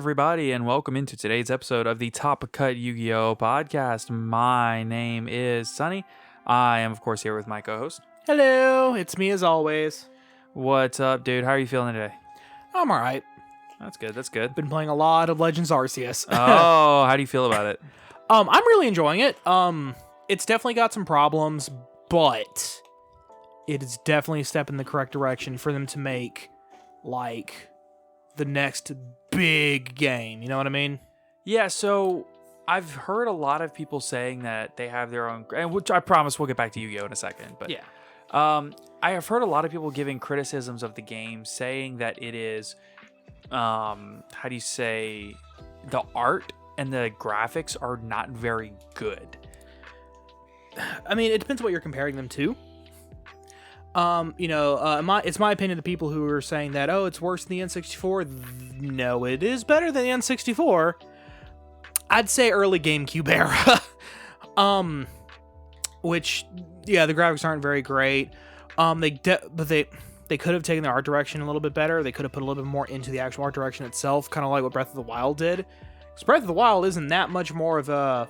everybody, and welcome into today's episode of the Top Cut Yu-Gi-Oh! Podcast. My name is Sunny. I am, of course, here with my co-host. Hello, it's me as always. What's up, dude? How are you feeling today? I'm alright. That's good, that's good. Been playing a lot of Legends Arceus. Oh, how do you feel about it? I'm really enjoying it. It's definitely got some problems, but it is definitely a step in the correct direction for them to make, like, the next big game. You know what I mean? Yeah, so I've heard a lot of people saying that they have their own, and which I promise we'll get back to Yu-Gi-Oh! In a second. But yeah. I have heard a lot of people giving criticisms of the game, saying that it is, how do you say, the art and the graphics are not very good. I mean, it depends what you're comparing them to. It's my opinion, the people who are saying that, oh, it's worse than the N64. No, it is better than the N64. I'd say early GameCube era. Which, yeah, the graphics aren't very great. They could have taken the art direction a little bit better. They could have put a little bit more into the actual art direction itself, kind of like what Breath of the Wild did. Because Breath of the Wild isn't that much more of a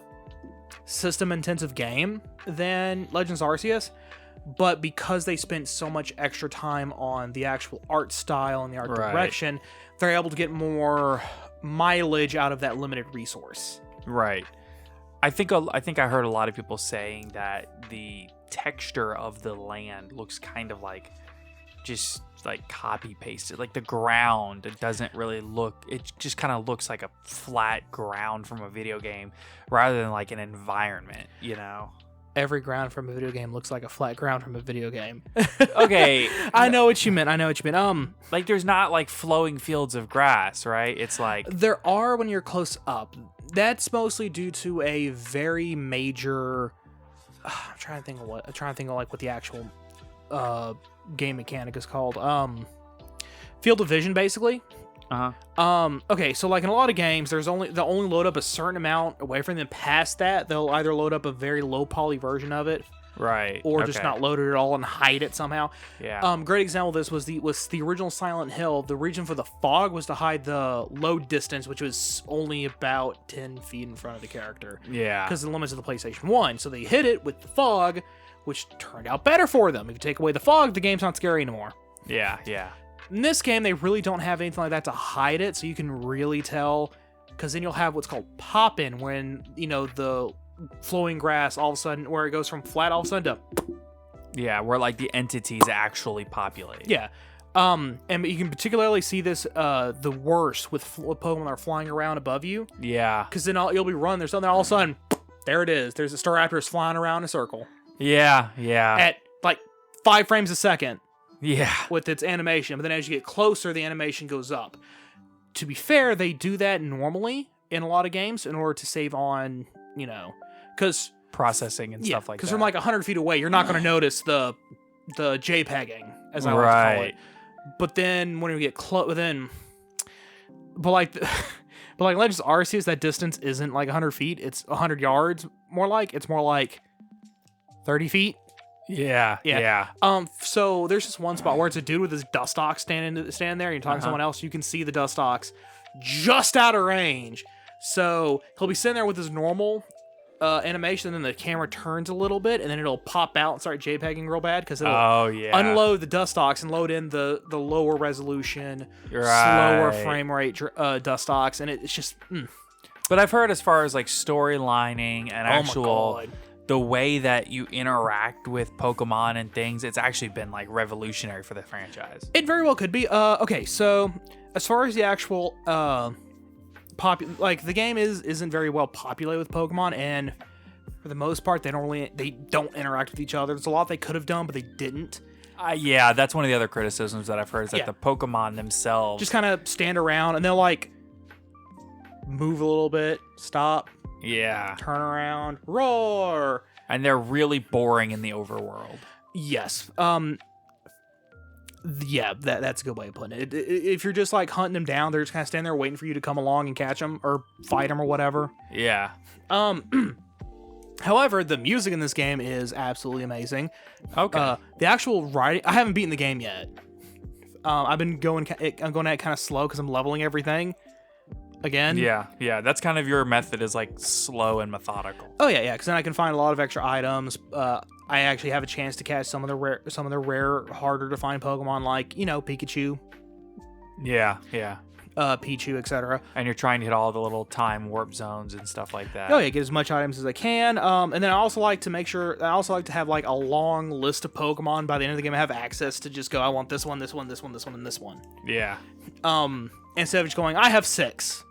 system-intensive game than Legends Arceus, but because they spent so much extra time on the actual art style and the art direction, they're able to get more mileage out of that limited resource. Right. I think I heard a lot of people saying that the texture of the land looks kind of like just like copy pasted. Like the ground, it doesn't really look, it just kind of looks like a flat ground from a video game rather than like an environment, you know? Every ground from a video game looks like a flat ground from a video game. Okay. I know what you meant. Like there's not like flowing fields of grass, right? It's like there are when you're close up. That's mostly due to a very major I'm trying to think of like what the actual game mechanic is called. Field of vision, basically. Okay, so like in a lot of games, they'll only load up a certain amount away from them. Past that, they'll either load up a very low poly version of it, right, or just not load it at all and hide it somehow. Yeah. Great example of this was the original Silent Hill. The reason for the fog was to hide the load distance, which was only about 10 feet in front of the character. Yeah. Because of the limits of the PlayStation 1. So they hid it with the fog, which turned out better for them. If you take away the fog, the game's not scary anymore. Yeah, yeah. In this game, they really don't have anything like that to hide it, so you can really tell, because then you'll have what's called pop-in, when, you know, the flowing grass, all of a sudden, where it goes from flat all of a sudden to... Yeah, where, like, the entities actually populate. Yeah. And you can particularly see this, the worst with Pokemon that are flying around above you. Yeah. Because then you'll be running, there's something, all of a sudden, there it is. There's a Staraptors flying around in a circle. Yeah, yeah. At, like, 5 frames a second. Yeah. With its animation, but then as you get closer, the animation goes up. To be fair, they do that normally in a lot of games in order to save on, you know, because processing and stuff like that. Because from like 100 feet away, you're not going to notice the JPEGing, as I like to call it. But then when you get close, but like Legends Arceus, that distance isn't like 100 feet. It's 100 yards. It's more like 30 feet. Yeah. So there's just one spot where it's a dude with his dust ox standing there, and you're talking to someone else. You can see the dust ox just out of range. So he'll be sitting there with his normal animation, and then the camera turns a little bit, and then it'll pop out and start JPEGing real bad because it'll unload the dust ox and load in the lower resolution, slower frame rate dust ox, and it's just. But I've heard as far as like storylining and actual. The way that you interact with Pokemon and things, it's actually been like revolutionary for the franchise. It very well could be. Okay, so as far as the actual the game isn't very well populated with Pokemon, and for the most part, they don't interact with each other. There's a lot they could have done, but they didn't. Yeah, that's one of the other criticisms that I've heard is that the Pokemon themselves just kind of stand around and they'll like move a little bit, stop. Yeah. Turn around, roar. And they're really boring in the overworld. Yes. Yeah, that's a good way of putting it. If you're just like hunting them down, they're just kind of standing there waiting for you to come along and catch them or fight them or whatever. Yeah. However, the music in this game is absolutely amazing. Okay. The actual writing, I haven't beaten the game yet. I'm going at it kind of slow because I'm leveling everything. again. Yeah. That's kind of your method, is like slow and methodical. Oh yeah, because then I can find a lot of extra items. I actually have a chance to catch some of the rare, harder to find Pokemon, like Pikachu, Yeah. Pichu, etc. And you're trying to hit all the little time warp zones and stuff like that. Oh yeah, get as much items as I can. And then I also like to have like a long list of Pokemon by the end of the game. I have access to just go, I want this one, this one, this one, this one, and this one. Yeah. Instead of just going, I have 6.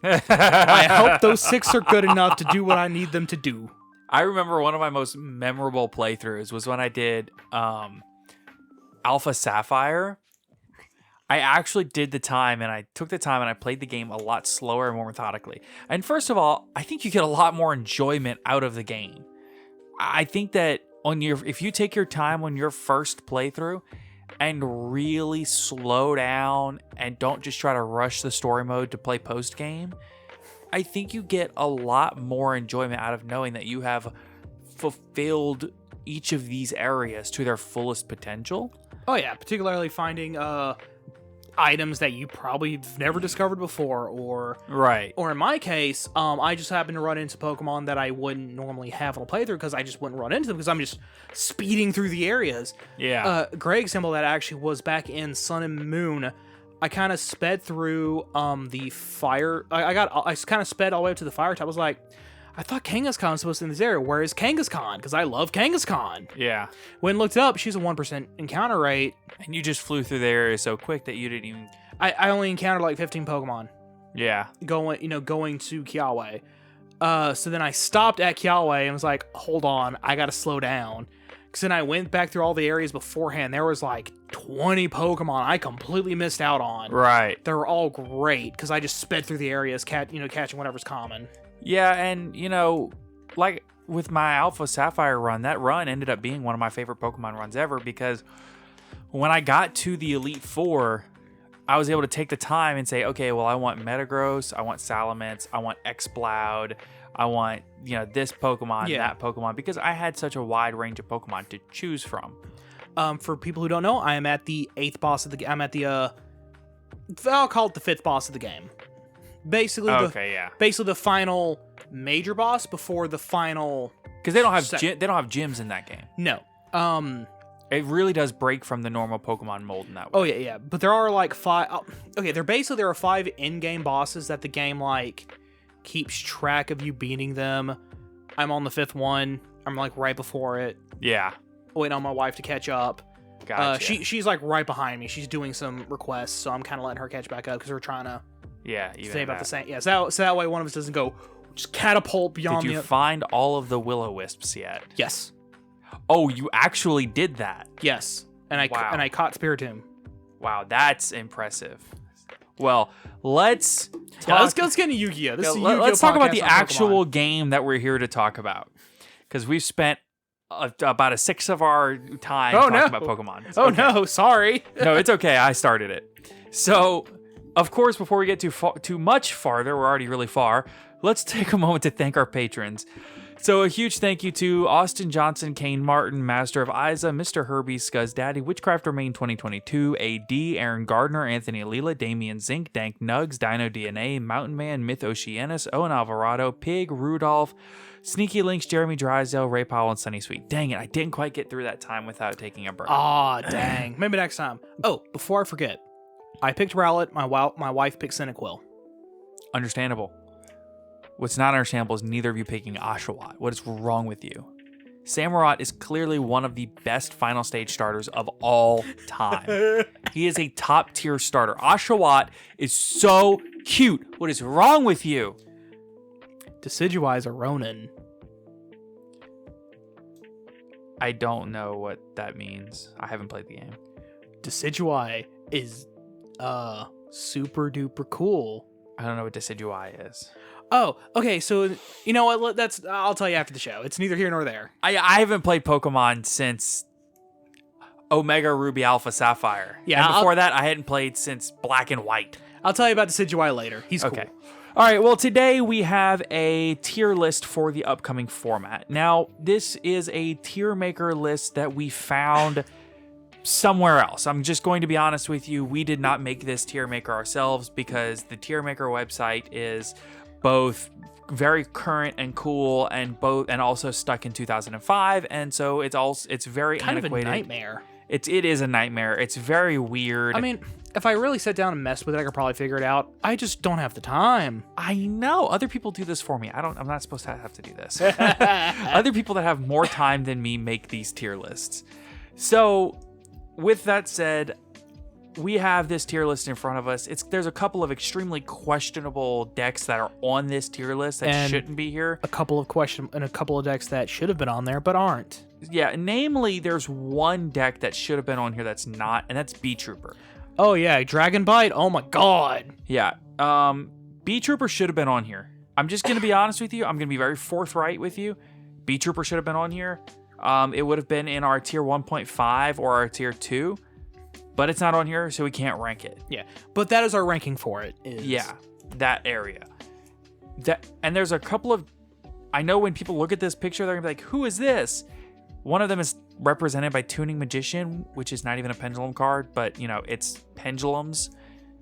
I hope those 6 are good enough to do what I need them to do. I remember one of my most memorable playthroughs was when I did Alpha Sapphire. I actually did the time, and I took the time, and I played the game a lot slower and more methodically. And first of all, I think you get a lot more enjoyment out of the game. I think that if you take your time on your first playthrough and really slow down and don't just try to rush the story mode to play post game, I think you get a lot more enjoyment out of knowing that you have fulfilled each of these areas to their fullest potential. Oh yeah, particularly finding items that you probably have never discovered before, or in my case, I just happened to run into Pokemon that I wouldn't normally have on a playthrough because I just wouldn't run into them because I'm just speeding through the areas. Yeah. Great example of that actually was back in Sun and Moon. I kind of sped through the fire. I kind of sped all the way up to the fire type. I was like, I thought Kangaskhan was supposed to be in this area. Where is Kangaskhan? Because I love Kangaskhan. Yeah. When looked up, she's a 1% encounter rate. And you just flew through the area so quick that you didn't even... I only encountered like 15 Pokemon. Yeah. Going to Kiawe. So then I stopped at Kiawe and was like, hold on, I gotta slow down. Because then I went back through all the areas beforehand. There was like 20 Pokemon I completely missed out on. Right. They were all great because I just sped through the areas, catching whatever's common. Yeah, and like with my Alpha Sapphire run, that run ended up being one of my favorite Pokemon runs ever because when I got to the Elite Four, I was able to take the time and say, okay, well, I want Metagross, I want Salamence, I want Exploud, I want, this Pokemon, that Pokemon, because I had such a wide range of Pokemon to choose from. For people who don't know, I am at the 8th boss of the game. I'm at the, I'll call it the 5th boss of the game. Basically, basically the final major boss before the final. Because they don't have gyms in that game. No. It really does break from the normal Pokemon mold in that way. Oh yeah. But there are like 5. Okay, there are 5 in-game bosses that the game like keeps track of you beating them. I'm on the 5th one. I'm like right before it. Yeah. Waiting on my wife to catch up. Gotcha. She's like right behind me. She's doing some requests, so I'm kind of letting her catch back up because we're trying to. Yeah, stay about the same. Yeah, so that way one of us doesn't go just catapult beyond. Did you find all of the Will-O-Wisps yet? Yes. Oh, you actually did that? Yes, and I caught Spiritomb. Wow, that's impressive. Well, let's get into Yu-Gi-Oh. Let's talk about the actual game that we're here to talk about, because we've spent about a sixth of our time talking about Pokemon. It's no, sorry. No, it's okay. I started it. So. Of course, before we get too much farther, we're already really far, let's take a moment to thank our patrons. So a huge thank you to Austin Johnson, Kane Martin, Master of Isa, Mr. Herbie, Scuzz Daddy, Witchcrafter Main 2022, AD, Aaron Gardner, Anthony Alila, Damian Zink, Dank Nugs, Dino DNA, Mountain Man, Myth Oceanus, Owen Alvarado, Pig, Rudolph, Sneaky Links, Jeremy Drysdale, Ray Powell, and Sunny Sweet. Dang it, I didn't quite get through that time without taking a break. Aw, dang. Maybe next time. Oh, before I forget. I picked Rowlet, my wife picked Cyndaquil. Understandable. What's not understandable is neither of you picking Oshawott. What is wrong with you? Samurott is clearly one of the best final stage starters of all time. He is a top tier starter. Oshawott is so cute. What is wrong with you? Decidueye is a Ronin. I don't know what that means. I haven't played the game. Decidueye is super duper cool. I don't know what Decidueye is. Oh, okay. So you know what? I'll tell you after the show. It's neither here nor there. I haven't played Pokemon since Omega Ruby Alpha Sapphire. Yeah. And before that, I hadn't played since Black and White. I'll tell you about Decidueye later. He's cool. Okay. All right. Well, today we have a tier list for the upcoming format. Now, this is a tier maker list that we found somewhere else. I'm just going to be honest with you. We did not make this tier maker ourselves because the tier maker website is both very current and cool and also stuck in 2005, and so it's very kind antiquated. of a nightmare. It is a nightmare. It's very weird. I mean, if I really sat down and messed with it, I could probably figure it out. I just don't have the time. I know. Other people do this for me. I'm not supposed to have to do this. Other people that have more time than me make these tier lists. So, with that said, we have this tier list in front of us. There's a couple of extremely questionable decks that are on this tier list that shouldn't be here. A couple of decks that should have been on there but aren't. Yeah, namely, there's one deck that should have been on here that's not, and that's Beetrooper. Oh yeah, Dragon Bite. Oh my god. Yeah, Beetrooper should have been on here. I'm just gonna be honest with you. I'm gonna be very forthright with you. Beetrooper should have been on here. It would have been in our tier 1.5 or our tier 2. But it's not on here, so we can't rank it. Yeah, but that is our ranking for it. Yeah, that area. And there's a couple of... I know when people look at this picture, they're going to be like, who is this? One of them is represented by Tuning Magician, which is not even a pendulum card, but, it's pendulums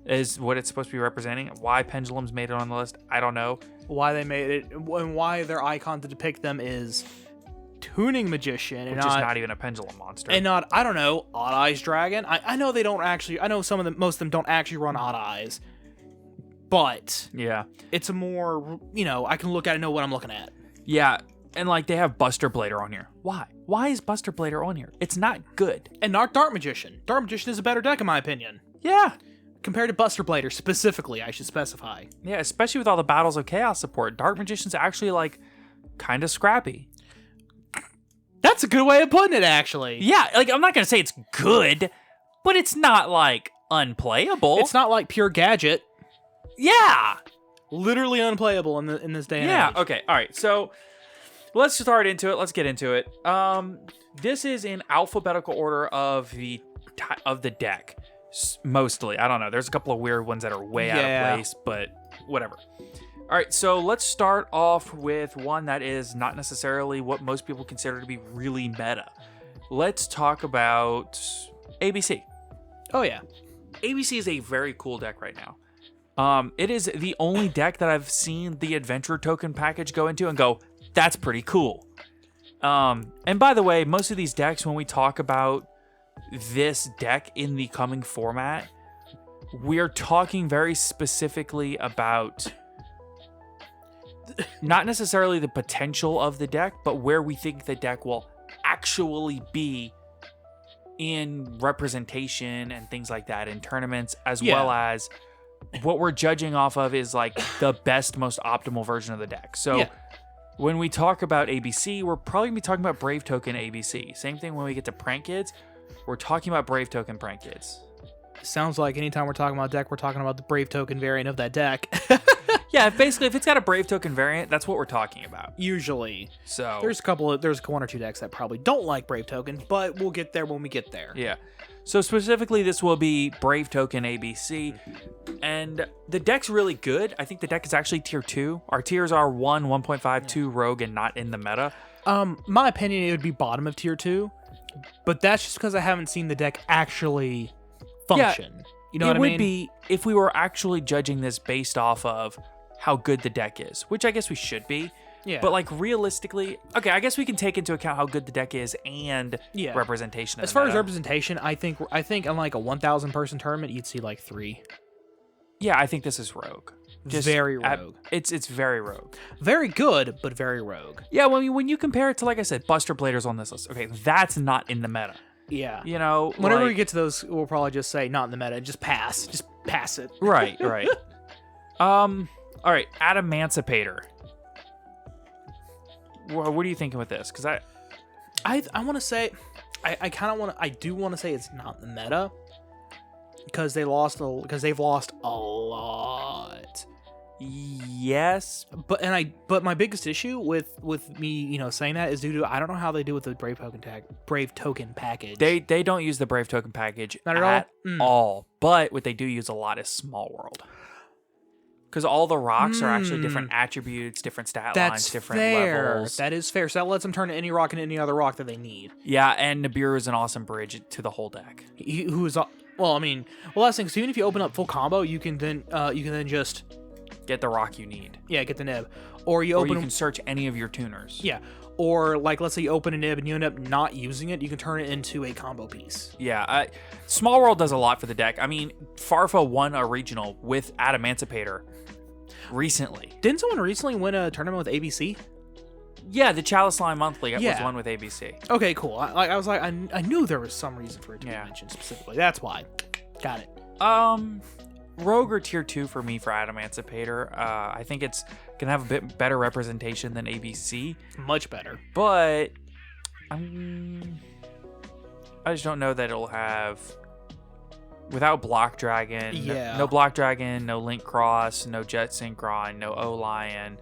is what it's supposed to be representing. Why pendulums made it on the list, I don't know. Why they made it, and why their icon to depict them is... Tuning Magician, which is not even a pendulum monster, and not, I don't know, Odd Eyes Dragon. I know they don't actually. I know most of them don't actually run Odd Eyes, but yeah, it's a more I can look at it and know what I'm looking at. Yeah, and they have Buster Blader on here. Why? Why is Buster Blader on here? It's not good. And not Dart Magician. Dart Magician is a better deck in my opinion. Yeah, compared to Buster Blader specifically, I should specify. Yeah, especially with all the Battles of Chaos support, Dart Magician's actually kind of scrappy. That's a good way of putting it, actually. Yeah, I'm not going to say it's good, but it's not, unplayable. It's not like pure gadget. Yeah. Literally unplayable in this day and age. Yeah, okay. All right, so let's start into it. Let's get into it. This is in alphabetical order of the deck, mostly. I don't know. There's a couple of weird ones that are way out of place, but whatever. All right, so let's start off with one that is not necessarily what most people consider to be really meta. Let's talk about ABC. Oh, yeah. ABC is a very cool deck right now. It is the only deck that I've seen the Adventure Token package go into and go, that's pretty cool. And by the way, most of these decks, when we talk about this deck in the coming format, we're talking very specifically about... not necessarily the potential of the deck, but where we think the deck will actually be in representation and things like that in tournaments, as well as what we're judging off of is the best, most optimal version of the deck. So when we talk about ABC, we're probably going to be talking about Brave Token ABC. Same thing when we get to Prank Kids, we're talking about Brave Token Prank Kids. Sounds like anytime we're talking about a deck, we're talking about the Brave Token variant of that deck. Yeah, basically, if it's got a Brave Token variant, that's what we're talking about. Usually. So there's one or two decks that probably don't like Brave Token, but we'll get there when we get there. Yeah. So specifically, this will be Brave Token ABC, and the deck's really good. I think the deck is actually tier 2. Our tiers are 1, 1.5, 2 Rogue, and not in the meta. My opinion, it would be bottom of tier 2, but that's just because I haven't seen the deck actually function. Yeah, you know what I mean? It would be if we were actually judging this based off of how good the deck is, which I guess we should be. Yeah. But realistically, okay, I guess we can take into account how good the deck is and representation. As far as representation, I think in a 1,000 person tournament, you'd see 3. Yeah, I think this is Rogue. Just very Rogue. It's very Rogue. Very good, but very Rogue. Yeah, when you compare it to, like I said, Buster Blader's on this list. Okay, that's not in the meta. Yeah. Whenever we get to those, we'll probably just say not in the meta. Just pass. Just pass it. Right. All right, Adamantipator. What are you thinking with this? Because I want to say, I do want to say it's not the meta because they've lost a lot. Yes, but my biggest issue with me saying that is due to I don't know how they do with the Brave Token package. They don't use the Brave Token package not at all. But what they do use a lot is Small World. Because all the rocks are actually different attributes, different stat lines, different levels. That is fair. So that lets them turn to any rock and any other rock that they need. Yeah, and Nibiru is an awesome bridge to the whole deck. Who is well, I mean, last thing. So even if you open up full combo, you can then just get the rock you need. Yeah, get the nib, or you can search any of your tuners. Yeah, or like let's say you open a nib and you end up not using it, you can turn it into a combo piece. Yeah, Small World does a lot for the deck. I mean, Farfa won a regional with Adamantipator recently. Didn't someone recently win a tournament with ABC? Yeah, the Chalice Line Monthly was one with ABC. Okay, cool. I was like, I knew there was some reason for it to be mentioned specifically. That's why. Got it. Rogue or tier 2 for me for Adamantipator. I think it's gonna have a bit better representation than ABC. Much better. But I just don't know that it'll have, without Block Dragon. Yeah. No Block Dragon, no Link Cross, no Jet Synchron, no O-Lion.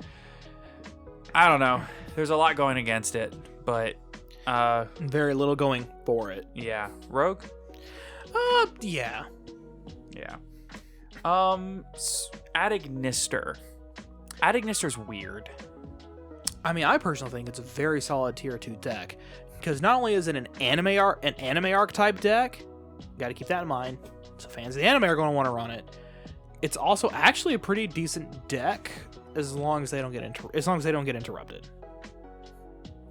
I don't know. There's a lot going against it, but very little going for it. Yeah. Rogue? Yeah. Yeah. Adignister. Adignister's weird. I mean, I personally think it's a very solid tier 2 deck, because not only is it an anime archetype deck, you got to keep that in mind. So fans of the anime are going to want to run it. It's also actually a pretty decent deck as long as they don't get interrupted.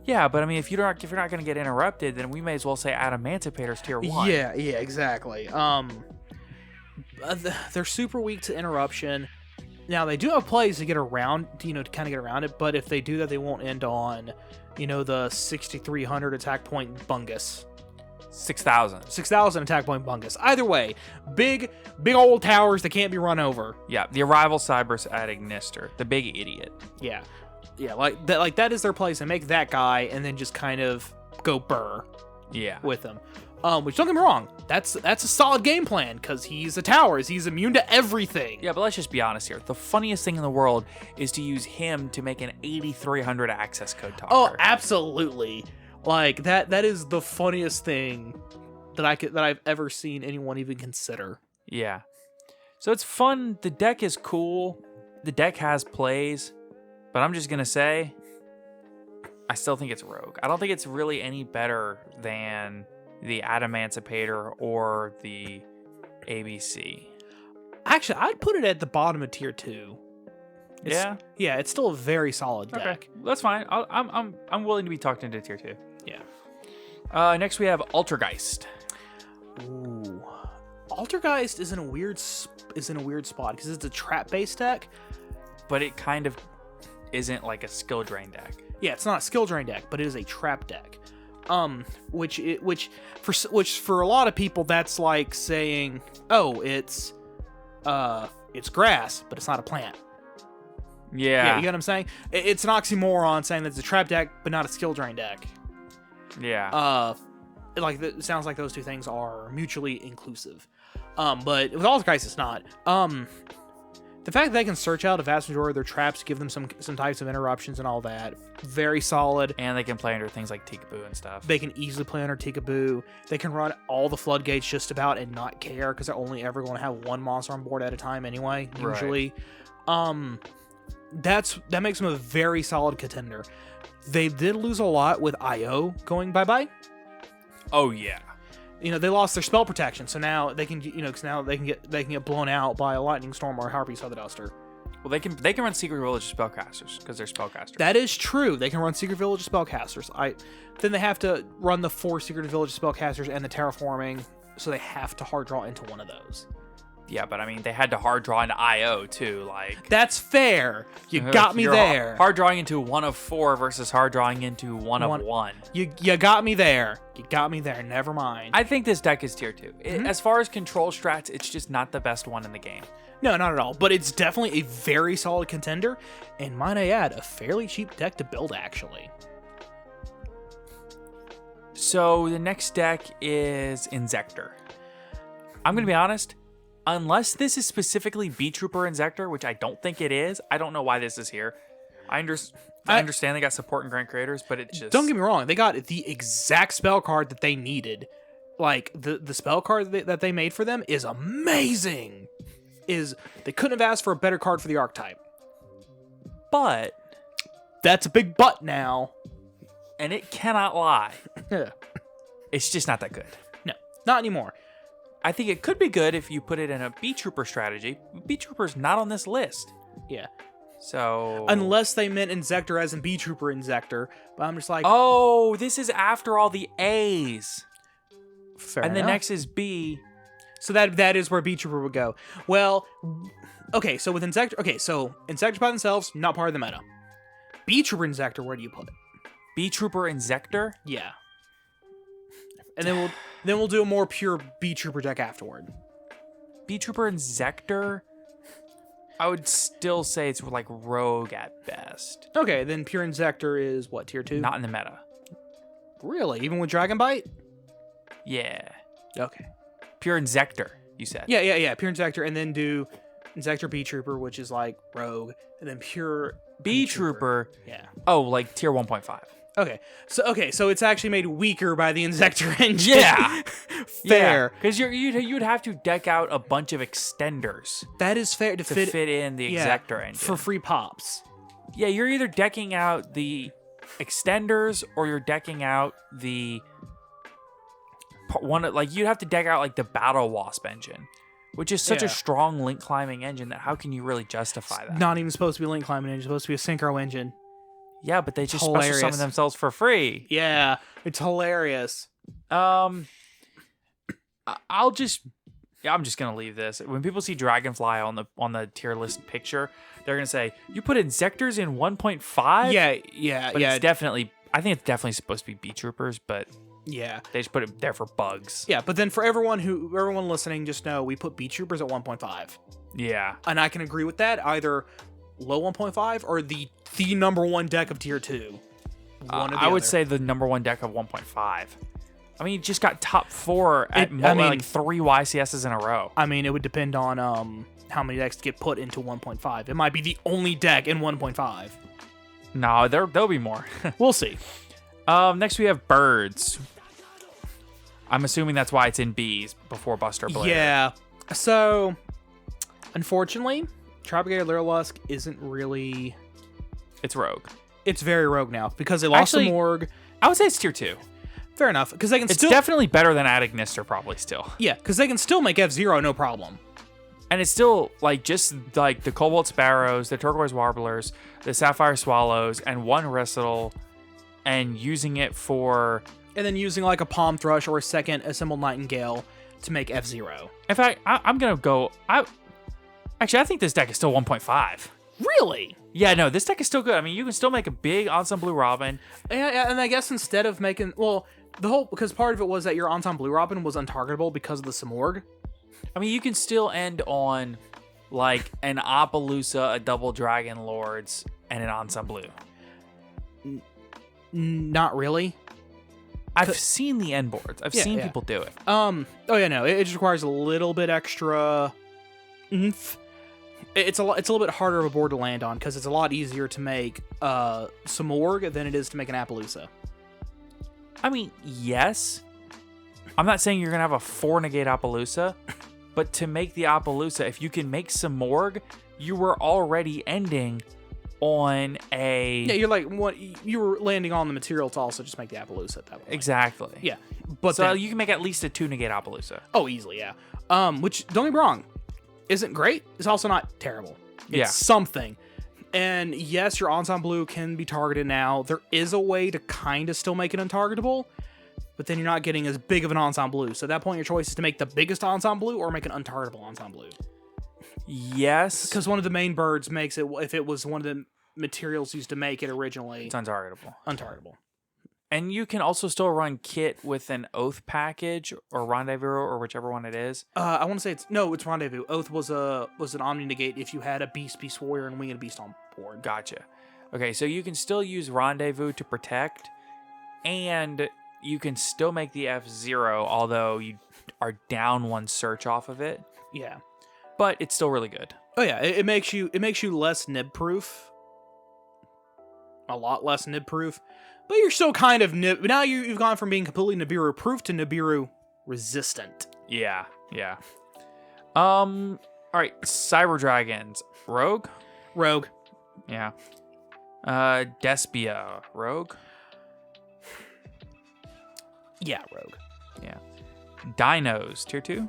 Yeah, but I mean, if you're not going to get interrupted, then we may as well say Adamantipator's tier 1. Yeah, exactly. They're super weak to interruption. Now they do have plays to get around, to kind of get around it. But if they do that, they won't end on, the 6,300 attack point Bungus. 6,000 attack point Bungus. Either way, big old towers that can't be run over. Yeah, the Arrival Cyberus Adignister, the big idiot. Yeah, like that. Like that is their place, and make that guy, and then just kind of go burr. Yeah, with them. Which, don't get me wrong, that's a solid game plan, because he's a towers. He's immune to everything. Yeah, but let's just be honest here. The funniest thing in the world is to use him to make an 8,300 access code talker. Oh, absolutely. Like, that is the funniest thing that I've ever seen anyone even consider. Yeah. So it's fun. The deck is cool. The deck has plays. But I'm just going to say, I still think it's Rogue. I don't think it's really any better than the Adamantipator or the ABC. Actually, I'd put it at the bottom of tier 2. Yeah, it's still a very solid deck. Okay, that's fine. I'm willing to be talked into tier 2. Yeah. Next we have Altergeist. Ooh, Altergeist is in a weird spot because it's a trap based deck, but it kind of isn't like a skill drain deck. Yeah, it's not a skill drain deck, but it is a trap deck. Which for a lot of people, that's like saying, oh, it's grass, but it's not a plant. Yeah, you get what I'm saying? It's an oxymoron saying that it's a trap deck, but not a skill drain deck. Yeah. It sounds like those two things are mutually inclusive. But with Altergeist, it's not. The fact that they can search out a vast majority of their traps, give them some types of interruptions and all that, very solid. And they can play under things like Tikaboo and stuff. They can easily play under Tikaboo. They can run all the floodgates just about and not care, because they're only ever going to have one monster on board at a time anyway, usually. Right. That makes them a very solid contender. They did lose a lot with IO going bye-bye. Oh, yeah. They lost their spell protection, so now they can, because now they can get blown out by a lightning storm or a Harpy Featherduster. Well, they can run Secret Village spellcasters because they're spellcasters. That is true. They can run Secret Village spellcasters. Then they have to run the 4 Secret Village spellcasters and the terraforming, so they have to hard draw into one of those. Yeah, but I mean, they had to hard draw into IO too. Like, that's fair. You got me there. Hard drawing into 1 of 4 versus hard drawing into 1 of 1. You got me there. You got me there. Never mind. I think this deck is tier 2. As far as control strats, it's just not the best one in the game. No, not at all. But it's definitely a very solid contender, and might I add, a fairly cheap deck to build, actually. So the next deck is Insector. I'm going to be honest. Unless this is specifically Beetrooper-Inzektor, which I don't think it is, I don't know why this is here. I understand they got support and Grand Creators, but it just... Don't get me wrong, they got the exact spell card that they needed. Like, the spell card that they made for them is amazing. is they couldn't have asked for a better card for the archetype. But That's a big but now. and it cannot lie. Yeah. It's just not that good. No, not anymore. I think it could be good if you put it in a Beetrooper strategy. Beetrooper's not on this list. Yeah. So Unless they meant Insector as in Beetrooper-Inzektor. But I'm just like, oh, this is after all the A's. fair And enough. the next is B. So that is where Beetrooper would go. Well, okay, so with Insector, Insector by themselves, not part of the meta. Beetrooper-Inzektor, where do you put it? Beetrooper-Inzektor? Yeah. And then we'll do a more pure Beetrooper deck afterward. Beetrooper-Inzektor? I would still say it's like rogue at best. Okay, then pure Insector is what, tier 2? Not in the meta. Really? Even with Dragon Bite? Yeah. Okay. Pure Insector, you said. Yeah. Pure Insector, and then do Insector Beetrooper, which is like rogue, and then pure Beetrooper. Yeah. Oh, like tier 1.5. Okay, so it's actually made weaker by the Insector engine. Yeah. Fair. Because you'd have to deck out a bunch of extenders That is fair to to fit fit in the Insector engine. for free pops. Yeah, you're either decking out the extenders or you're decking out the you'd have to deck out like the Battle Wasp engine, which is such a Yeah. strong link climbing engine that how can you really justify that? Not even supposed to be a link climbing engine, it's supposed to be a synchro engine. Yeah, but they just special Hilarious. summon themselves for free. Yeah, it's hilarious. I'm just gonna leave this. When people see Dragonfly on the tier list picture, they're gonna say, "You put Insectors in 1.5?" Yeah, but it's definitely. I think it's definitely supposed to be Beetroopers, but yeah. they just put it there for bugs. Yeah, but then for everyone listening, just know we put Beetroopers at 1.5. Yeah. And I can agree with that, either low 1.5 or the number one deck of tier 2. One or the I would other. say the number one deck of 1.5. I mean, you just got top 4 at like 3 YCSs in a row. I mean, it would depend on how many decks get put into 1.5. It might be the only deck in 1.5. No, there'll be more. We'll see. Next we have Birds. I'm assuming that's why it's in B's before Buster Blair. Yeah. So, unfortunately, Tropicator Lyrilusk isn't really... It's Rogue. It's very rogue now because they lost the Morg. I would say it's tier 2. Fair enough, because they can It's still... definitely better than Adignister, probably still. Yeah, because they can still make F-Zero no problem. And it's still like just like the Cobalt Sparrows, the Turquoise Warblers, the Sapphire Swallows, and one Recital, and using it for... And then using like a Palm Thrush or a second Assembled Nightingale to make F-Zero. In fact, I'm going to go... Actually, I think this deck is still 1.5. Really? Yeah, no, this deck is still good. I mean, you can still make a big Ensemble Blue Robin. Yeah, and I guess instead of making... Well, because part of it was that your Ensemble Blue Robin was untargetable because of the Samorg. I mean, you can still end on like an Appaloosa, a double Dragon Lords, and an Ensemble Blue. Not really. I've seen the end boards. I've seen people do it. Oh yeah, no, it just requires a little bit extra oomph. It's a little bit harder of a board to land on because it's a lot easier to make Samorg than it is to make an Appaloosa. I mean, yes. I'm not saying you're gonna have a 4 negate Appaloosa, but to make the Appaloosa, if you can make some Morg, you were already ending on a... Yeah, you're like what you were landing on the material to also just make the Appaloosa at that point. Exactly. Yeah, but so then, you can make at least a 2 negate Appaloosa. Oh, easily, yeah. Which don't get me wrong, isn't great. It's also not terrible. It's something. And yes, your Ensemble Blue can be targeted now. There is a way to kind of still make it untargetable, but then you're not getting as big of an Ensemble Blue. So at that point, your choice is to make the biggest Ensemble Blue or make an untargetable Ensemble Blue. Yes. Because one of the main birds makes it, if it was one of the materials used to make it originally, It's untargetable. untargetable. And You can also still run Kit with an Oath package or Rendezvous or whichever one it is. I want to say it's Rendezvous. Oath was an Omni Negate if you had a Beast Warrior and Winged Beast on board. Gotcha. Okay, so you can still use Rendezvous to protect, and you can still make the F-Zero, although you are down 1 search off of it. Yeah. But it's still really good. Oh yeah, it makes you less nib proof. A lot less nib proof. But you're still kind of nib. Now you've gone from being completely Nibiru proof to Nibiru resistant. Yeah. All All right, Cyber Dragons. Rogue? Rogue. Yeah. Despia. Rogue? Yeah, Rogue. Yeah. Dinos. Tier 2?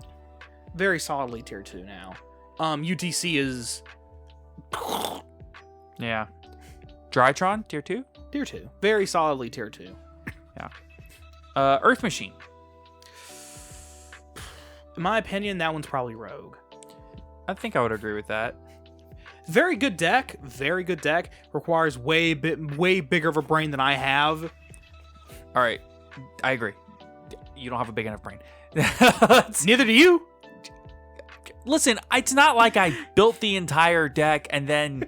Very solidly tier 2 now. UTC is Yeah. Drytron. Tier 2? tier 2. Very solidly tier 2. Yeah. Earth Machine. In my opinion, that one's probably Rogue. I think I would agree with that. Very good deck. Very good deck. Requires way bigger of a brain than I have. All right. I agree. You don't have a big enough brain. Neither do you. Listen, it's not like I built the entire deck and then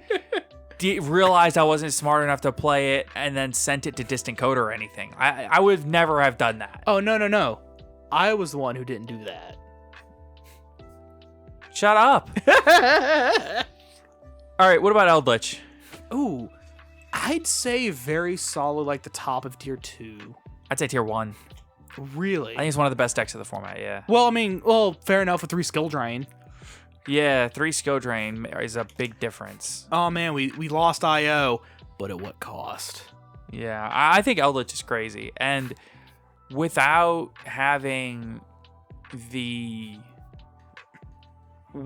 realized I wasn't smart enough to play it and then sent it to Distant Code or anything. I would never have done that. Oh, no. I was the one who didn't do that. Shut up. All right, what about Eldritch? Ooh, I'd say very solid, like the top of tier 2. I'd say tier 1. Really? I think it's one of the best decks of the format, yeah. Well, fair enough with 3 skill drain. Yeah, 3 skill drain is a big difference. Oh man, we lost IO, but at what cost? Yeah, I think Eldritch is crazy. And without having the... I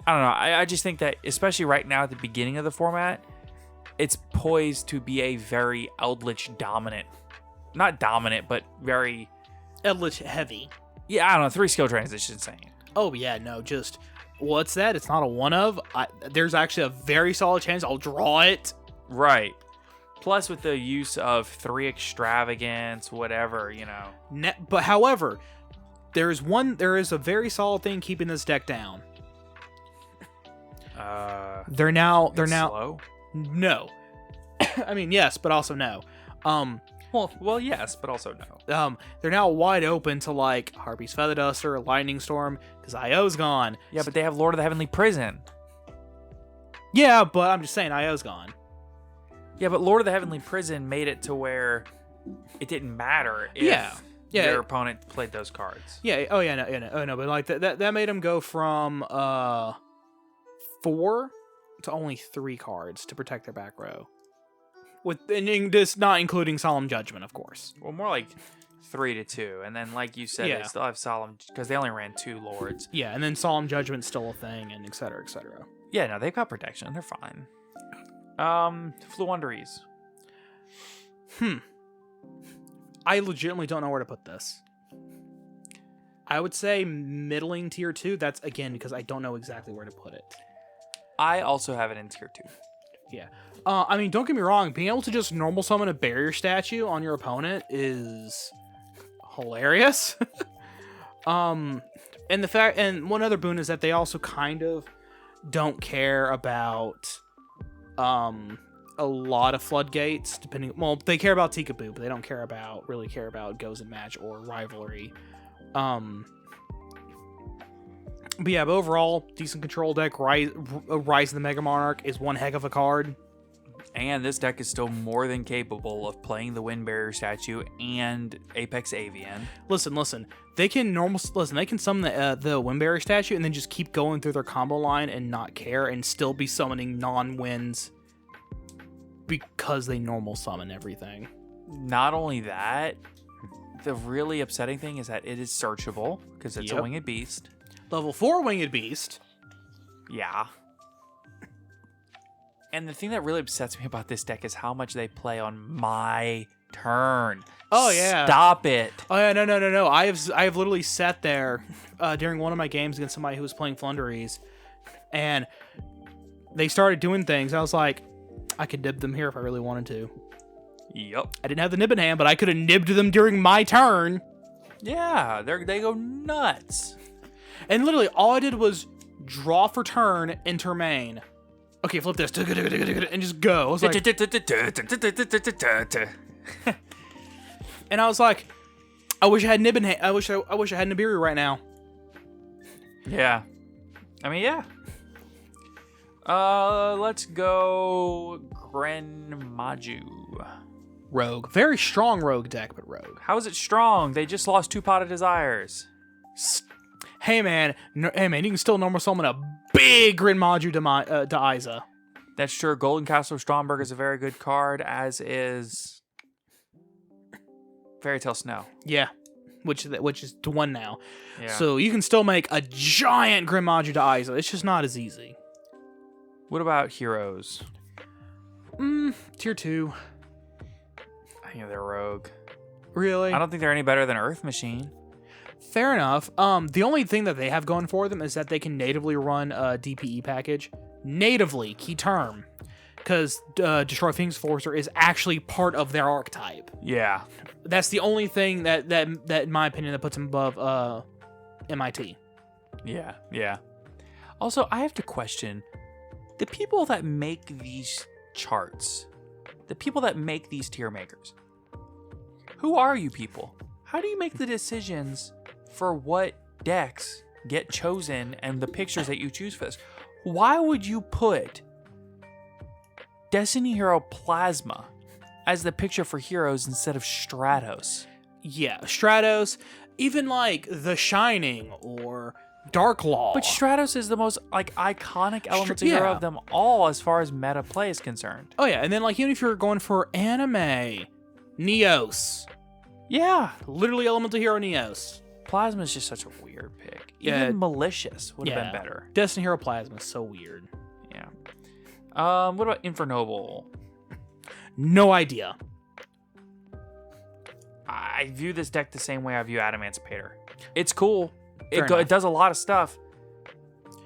don't know. I just think that, especially right now at the beginning of the format, it's poised to be a very Eldritch dominant. Not dominant, but very... Eldritch heavy. Yeah, I don't know. 3 skill drains is just insane. Oh yeah, no, just... What's that? It's not a one of. There's actually a very solid chance I'll draw it. Right. Plus with the use of 3 extravagance, whatever, you know. But however, there is a very solid thing keeping this deck down. They're now slow? No. I mean, yes, but also no. Well, yes, but also no. They're now wide open to like Harpy's Feather Duster, Lightning Storm, because IO's gone. Yeah, but they have Lord of the Heavenly Prison. Yeah, but I'm just saying IO's gone. Yeah, but Lord of the Heavenly Prison made it to where it didn't matter if their opponent played those cards. Yeah. Oh yeah. No. But like that made them go from 4 to only 3 cards to protect their back row. And this not including Solemn Judgment, of course. Well, more like 3 to 2, and then like you said, they still have Solemn because they only ran 2 lords. Yeah, and then Solemn Judgment's still a thing, and et cetera, et cetera. Yeah, no, they've got protection. They're fine. Fluunderies. I legitimately don't know where to put this. I would say middling tier 2. That's again because I don't know exactly where to put it. I also have it in tier 2. Yeah. I mean, don't get me wrong. Being able to just normal summon a barrier statue on your opponent is hilarious. And one other boon is that they also kind of don't care about a lot of floodgates. They care about Tikaboo, but they don't really care about Goes and Match or Rivalry. But yeah, but overall, decent control deck. Rise of the Mega Monarch is one heck of a card. And this deck is still more than capable of playing the Wind Barrier statue and Apex Avian. Listen. They can summon the Wind Barrier statue and then just keep going through their combo line and not care and still be summoning non-wins because they normal summon everything. Not only that, the really upsetting thing is that it is searchable because it's a Winged Beast. Level 4 Winged Beast. Yeah. And the thing that really upsets me about this deck is how much they play on my turn. Oh yeah. Stop it. Oh yeah, no. I have literally sat there during one of my games against somebody who was playing Flunderies, and they started doing things. I was like, I could nib them here if I really wanted to. Yep. I didn't have the nib in hand, but I could have nibbed them during my turn. Yeah, they go nuts. And literally, all I did was draw for turn, enter main. Okay, flip this, and just go. I was like, and I was like, I wish I had nib in hand. I wish I had Nibiru right now. Yeah. I mean, yeah. Let's go Grenmaju. Rogue. Very strong rogue deck, but rogue. How is it strong? They just lost 2 Pot of Desires. Hey man, you can still normal summon a big Grid Maju to Isa. That's true. Golden Castle Stromberg is a very good card, as is Fairy Tale Snow. Yeah, which is to 1 now. Yeah. So you can still make a giant Grid Maju to Isa. It's just not as easy. What about heroes? Tier 2. I think they're rogue. Really? I don't think they're any better than Earth Machine. Fair enough. The only thing that they have going for them is that they can natively run a DPE package. Natively, key term. Because Destroy Phoenix Forcer is actually part of their archetype. Yeah. That's the only thing that in my opinion, that puts them above MIT. Yeah. Also, I have to question the people that make these charts, the people that make these tier makers. Who are you people? How do you make the decisions for what decks get chosen and the pictures that you choose for this? Why would you put Destiny Hero Plasma as the picture for heroes instead of Stratos? Yeah, Stratos, even like The Shining or Dark Law. But Stratos is the most iconic elemental hero of them all as far as meta play is concerned. Oh yeah, and then even if you're going for anime, Neos. Yeah. Literally elemental hero Neos. Plasma is just such a weird pick. Yeah. Even Malicious would have been better. Destiny Hero Plasma is so weird. Yeah. What about Infernoble? No idea. I view this deck the same way I view Adamancipator. It's cool. It enough. does a lot of stuff.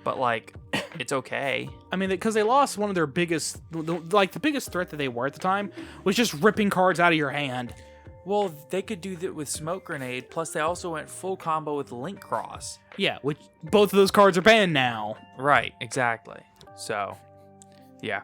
But it's okay. I mean, because they lost one of their biggest, the biggest threat that they were at the time was just ripping cards out of your hand. Well, they could do that with Smoke Grenade, plus they also went full combo with Link Cross. Yeah, which both of those cards are banned now. Right, exactly. So, yeah.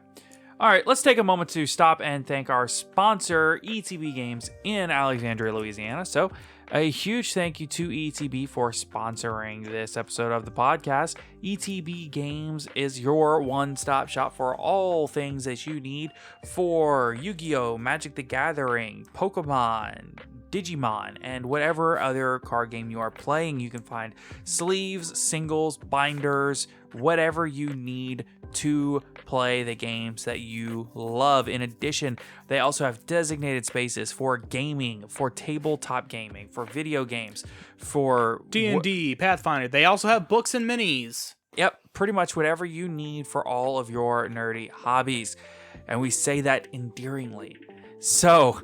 All right, let's take a moment to stop and thank our sponsor, ETB Games in Alexandria, Louisiana. So, a huge thank you to ETB for sponsoring this episode of the podcast. ETB Games is your one-stop shop for all things that you need for Yu-Gi-Oh!, Magic the Gathering, Pokemon, Digimon, and whatever other card game you are playing. You can find sleeves, singles, binders, whatever you need to play the games that you love. In addition, they also have designated spaces for gaming, for tabletop gaming, for video games, for D&D, Pathfinder. They also have books and minis. Yep, pretty much whatever you need for all of your nerdy hobbies. And we say that endearingly. So,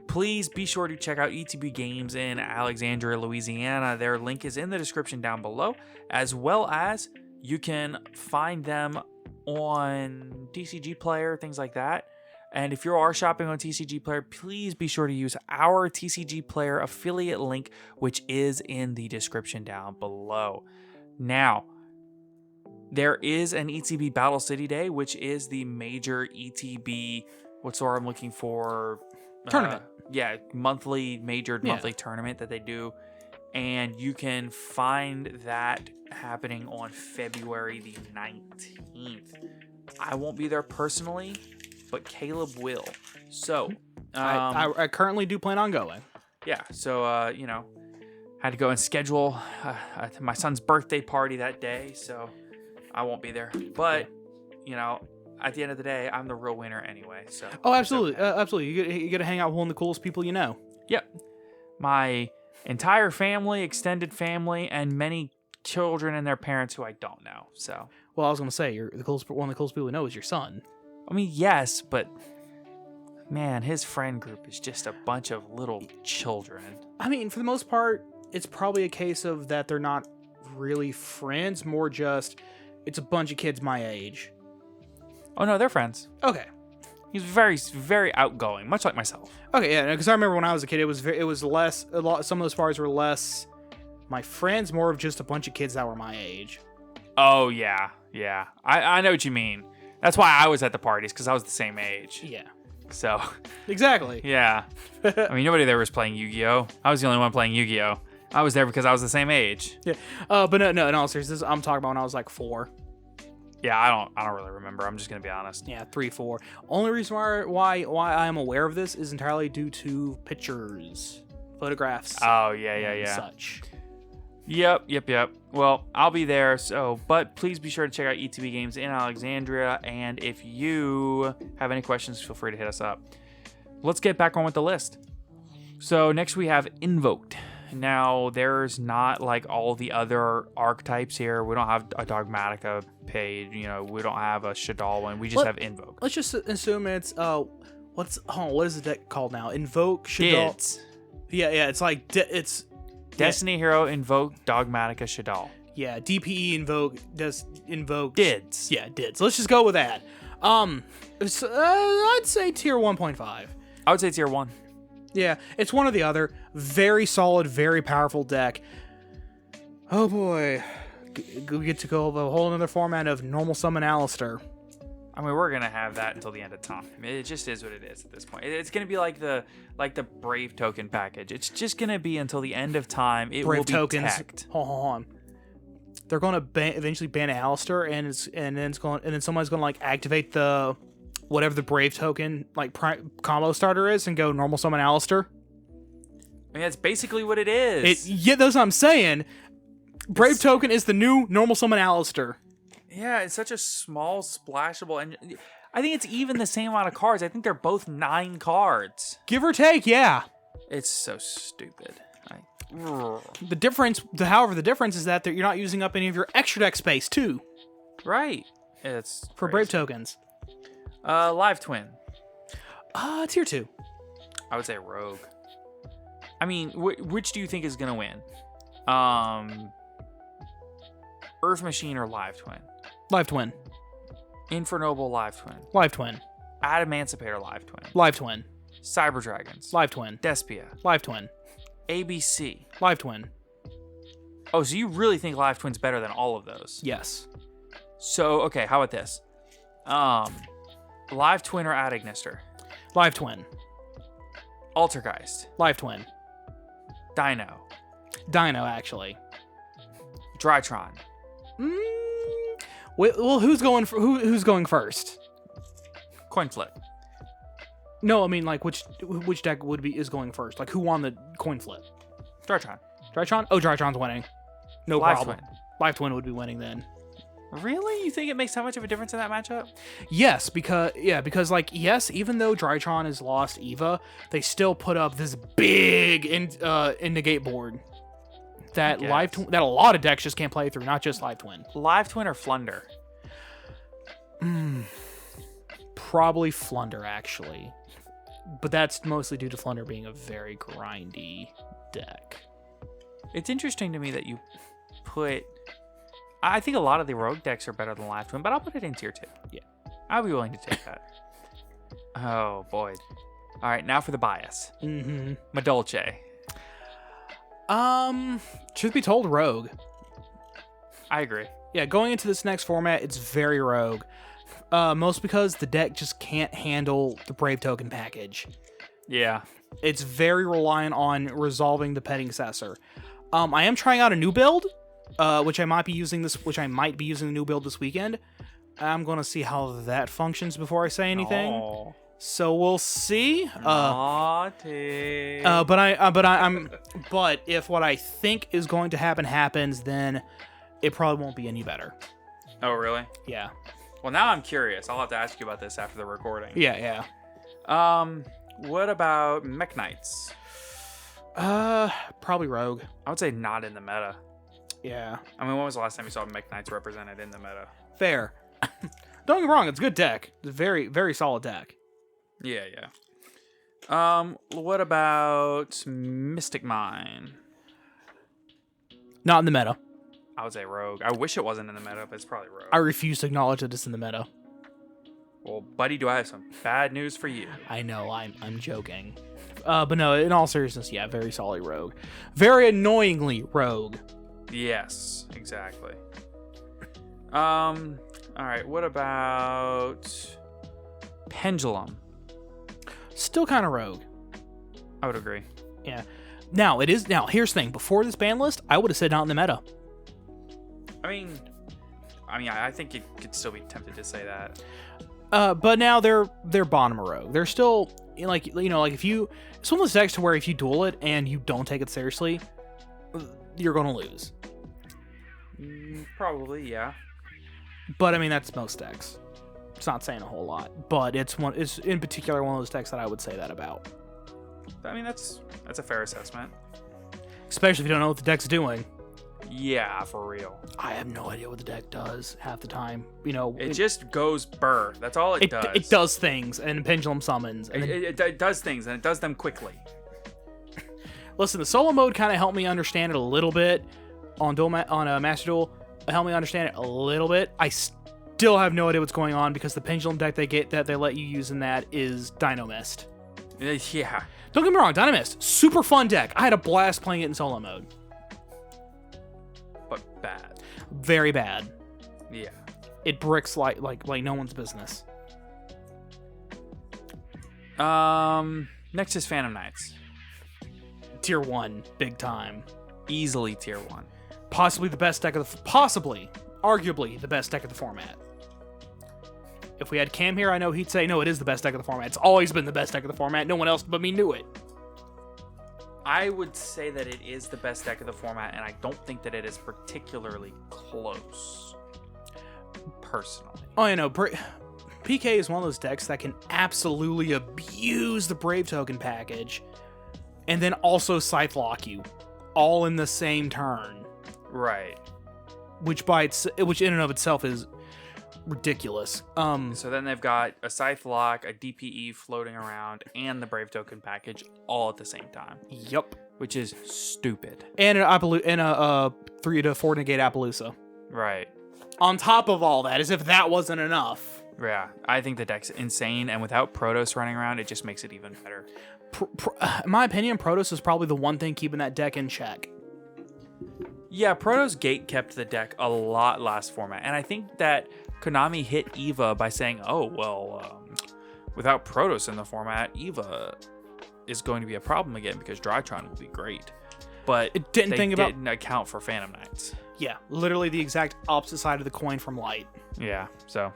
please be sure to check out ETB Games in Alexandria, Louisiana. Their link is in the description down below, as well as you can find them on TCG Player, things like that. And if you are shopping on TCG Player, please be sure to use our TCG Player affiliate link, which is in the description down below. Now, there is an ETB Battle City Day, which is the major ETB, what's the word I'm looking for? Tournament. Monthly tournament that they do. And you can find that happening on February the 19th. I won't be there personally, but Caleb will. So, I currently do plan on going. Yeah, so, had to go and schedule my son's birthday party that day, so I won't be there. But, at the end of the day, I'm the real winner anyway. So. Oh, absolutely. Absolutely. You get to hang out with one of the coolest people you know. Yep. My entire family, extended family, and many children and their parents who I don't know. So, well, I was going to say, one of the coolest people you know is your son. I mean, yes, but man, his friend group is just a bunch of little children. I mean, for the most part, it's probably a case of that they're not really friends, more just it's a bunch of kids my age. Oh no, they're friends. Okay. He's very, very outgoing, much like myself. Okay, yeah, because I remember when I was a kid, it was less. Some of those parties were less my friends, more of just a bunch of kids that were my age. Oh yeah. I know what you mean. That's why I was at the parties, because I was the same age. Yeah. So. Exactly. Yeah. I mean, nobody there was playing Yu-Gi-Oh! I was the only one playing Yu-Gi-Oh! I was there because I was the same age. Yeah. But no, in all seriousness, I'm talking about when I was like 4. Yeah, I don't really remember. I'm just gonna be honest. Yeah, 3, 4. Only reason why I am aware of this is entirely due to pictures, photographs. Oh yeah. Such. Yep. Well, I'll be there. But please be sure to check out ETB Games in Alexandria. And if you have any questions, feel free to hit us up. Let's get back on with the list. So next we have Invoked. Now, there's not like all the other archetypes here. We don't have a Dogmatica page. You know, we don't have a Shadal one. We just have Invoke. Let's just assume it's what is the deck called now? Invoke, Shadal. Dids. Yeah. It's like it's Destiny Hero, Invoke, Dogmatica, Shadal. Yeah, DPE Invoke. Dids. Yeah, Dids. Let's just go with that. I'd say tier 1.5. I would say tier 1. Yeah, it's one or the other. Very solid, very powerful deck. Oh boy. We get to go with a whole another format of normal summon Alistair. I mean, we're gonna have that until the end of time. It just is what it is at this point. It's gonna be like the Brave token package. It's just gonna be until the end of time. It Brave will be tokens. teched. Hold on. They're gonna eventually ban Alistair, and then somebody's gonna like activate the whatever the Brave token like combo starter is, and go normal summon Alistair. I mean, that's basically what it is. Yeah, that's what I'm saying. Brave token is the new normal summon Alistair. Yeah, it's such a small, splashable, and I think it's even the same amount of cards. I think they're both 9 cards. Give or take, yeah. It's so stupid. The difference is that you're not using up any of your extra deck space too. Right. It's for crazy. Brave tokens. Live Twin. Tier 2. I would say Rogue. I mean, which do you think is gonna win? Earth Machine or Live Twin? Live Twin. Infernoble Live Twin. Live Twin. Adamancipator Live Twin. Live Twin. Cyber Dragons. Live Twin. Despia. Live Twin. ABC. Live Twin. Oh, so you really think Live Twin's better than all of those? Yes. So, okay, how about this? Live Twin or Adagnister? Live Twin. Altergeist. Live Twin. Dino. Dino, actually. Drytron. Well, who's going first? Coin flip. No, I mean like which deck is going first? Like who won the coin flip? Drytron. Drytron? Oh, Drytron's winning. No Live problem. Twin. Live Twin would be winning then. Really? You think it makes that much of a difference in that matchup? Yes, because even though Drytron has lost Eva, they still put up this big negate board that that a lot of decks just can't play through, not just Live Twin. Live Twin or Flunder? Probably Flunder, actually. But that's mostly due to Flunder being a very grindy deck. It's interesting to me that you put... I think a lot of the Rogue decks are better than Live Twin, but I'll put it in tier 2. Yeah. I'll be willing to take that. Oh, boy. All right, now for the bias. Madolche. Truth be told, Rogue. I agree. Yeah, going into this next format, it's very Rogue. Most because the deck just can't handle the Brave token package. Yeah. It's very reliant on resolving the Petting Cessor. I am trying out a new build, which I might be using the new build this weekend. I'm gonna see how that functions before I say anything. Oh. So we'll see. Naughty. But if what I think is going to happens, then it probably won't be any better. Oh, really? Yeah. Well, now I'm curious. I'll have to ask you about this after the recording. Yeah. What about Mech Knights? Probably Rogue. I would say not in the meta. Yeah. I mean, when was the last time you saw Mech Knights represented in the meta? Fair. Don't get me wrong, it's a good deck. It's a very, very solid deck. Yeah. What about Mystic Mine? Not in the meta. I would say Rogue. I wish it wasn't in the meta, but it's probably Rogue. I refuse to acknowledge that it's in the meta. Well, buddy, do I have some bad news for you? I know, I'm joking. But no, in all seriousness, yeah, very solid Rogue. Very annoyingly Rogue. Yes, exactly. All right, what about Pendulum? Still kind of Rogue. I would agree. Yeah. Now, here's the thing. Before this ban list, I would have said not in the meta. I think you could still be tempted to say that. But now they're bottom of Rogue. They're still like if you, it's one of those decks to where if you duel it and you don't take it seriously, you're gonna lose. Probably, yeah. But I mean, that's most decks. It's not saying a whole lot, but it's in particular one of those decks that I would say that about. I mean, that's a fair assessment. Especially if you don't know what the deck's doing. Yeah, for real. I have no idea what the deck does half the time. You know, it just goes burr. That's all it does. It does things, and pendulum summons. And it does things, and it does them quickly. Listen, the solo mode kind of helped me understand it a little bit on Master Duel. It helped me understand it a little bit. I still have no idea what's going on because the pendulum deck they let you use in that is Dynamist. Yeah. Don't get me wrong, Dynamist, super fun deck. I had a blast playing it in solo mode. But bad. Very bad. Yeah. It bricks like no one's business. Next is Phantom Knights. Tier 1, big time. Easily tier 1. Possibly the best deck of the... arguably the best deck of the format. If we had Cam here, I know he'd say, no, it is the best deck of the format. It's always been the best deck of the format. No one else but me knew it. I would say that it is the best deck of the format, and I don't think that it is particularly close. Personally. Oh, you know, PK is one of those decks that can absolutely abuse the Brave Token package and then also Scythe Lock you all in the same turn. Right. Which in and of itself is ridiculous. So then they've got a Scythe Lock, a DPE floating around, and the Brave Token package all at the same time. Yep. Which is stupid. And a 3 to 4 negate Appaloosa. Right. On top of all that, as if that wasn't enough. Yeah, I think the deck's insane, and without Protoss running around, it just makes it even better. In my opinion, Protoss is probably the one thing keeping that deck in check. Yeah, Protoss Gate kept the deck a lot last format, and I think that Konami hit EVA by saying, oh, well, without Protoss in the format, EVA is going to be a problem again because Drytron will be great. But it didn't account for Phantom Knights. Yeah, literally the exact opposite side of the coin from Light. Yeah, so...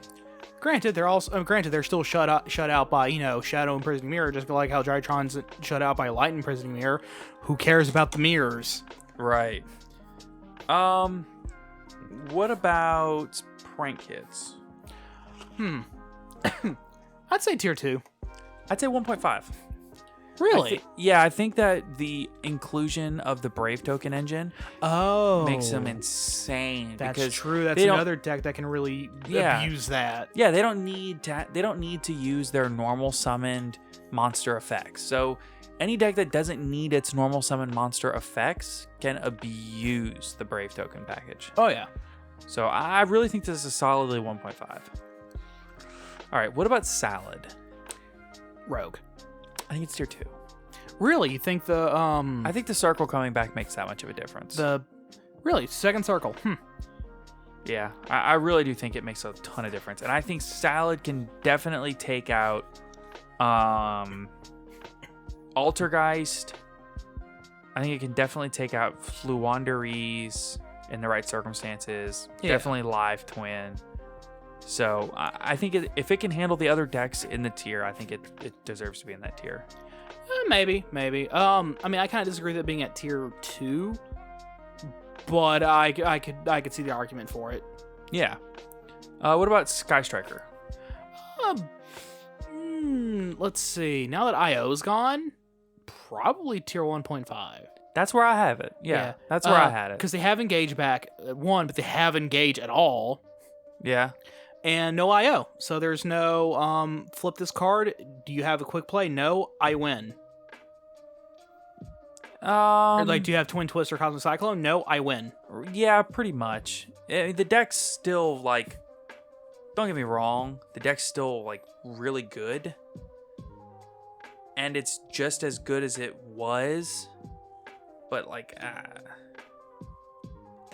Granted, they're still shut out by, you know, Shadow and Imprisoning Mirror, just like how Drytron's shut out by Light and Imprisoning Mirror. Who cares about the mirrors? Right. What about Prank Kids? I'd say tier 2. I'd say 1.5. Really? I think that the inclusion of the Brave Token engine makes them insane. That's true. That's another deck that can really abuse that. Yeah, they don't need to use their normal summoned monster effects. So any deck that doesn't need its normal summon monster effects can abuse the Brave Token package. Oh yeah. So I really think this is a solidly 1.5. All right, what about Salad? Rogue. I think it's tier 2. Really? You think the I think the circle coming back makes that much of a difference. Really? Second circle. Yeah, I really do think it makes a ton of difference. And I think Salad can definitely take out Altergeist. I think it can definitely take out Fluanderies in the right circumstances. Yeah. Definitely Live Twin. So I think if it can handle the other decks in the tier, I think it deserves to be in that tier. Maybe. I mean, I kind of disagree with it being at tier 2, but I could see the argument for it. Yeah. What about Sky Striker? Let's see. Now that IO's gone, probably tier 1.5. That's where I have it. Yeah. That's where I had it. Because they have Engage back at 1, but they have Engage at all. Yeah. And no IO. So there's no flip this card. Do you have a quick play? No, I win. Or do you have Twin Twist or Cosmic Cyclone? No, I win. Yeah, pretty much. The deck's still don't get me wrong, the deck's still really good. And it's just as good as it was. But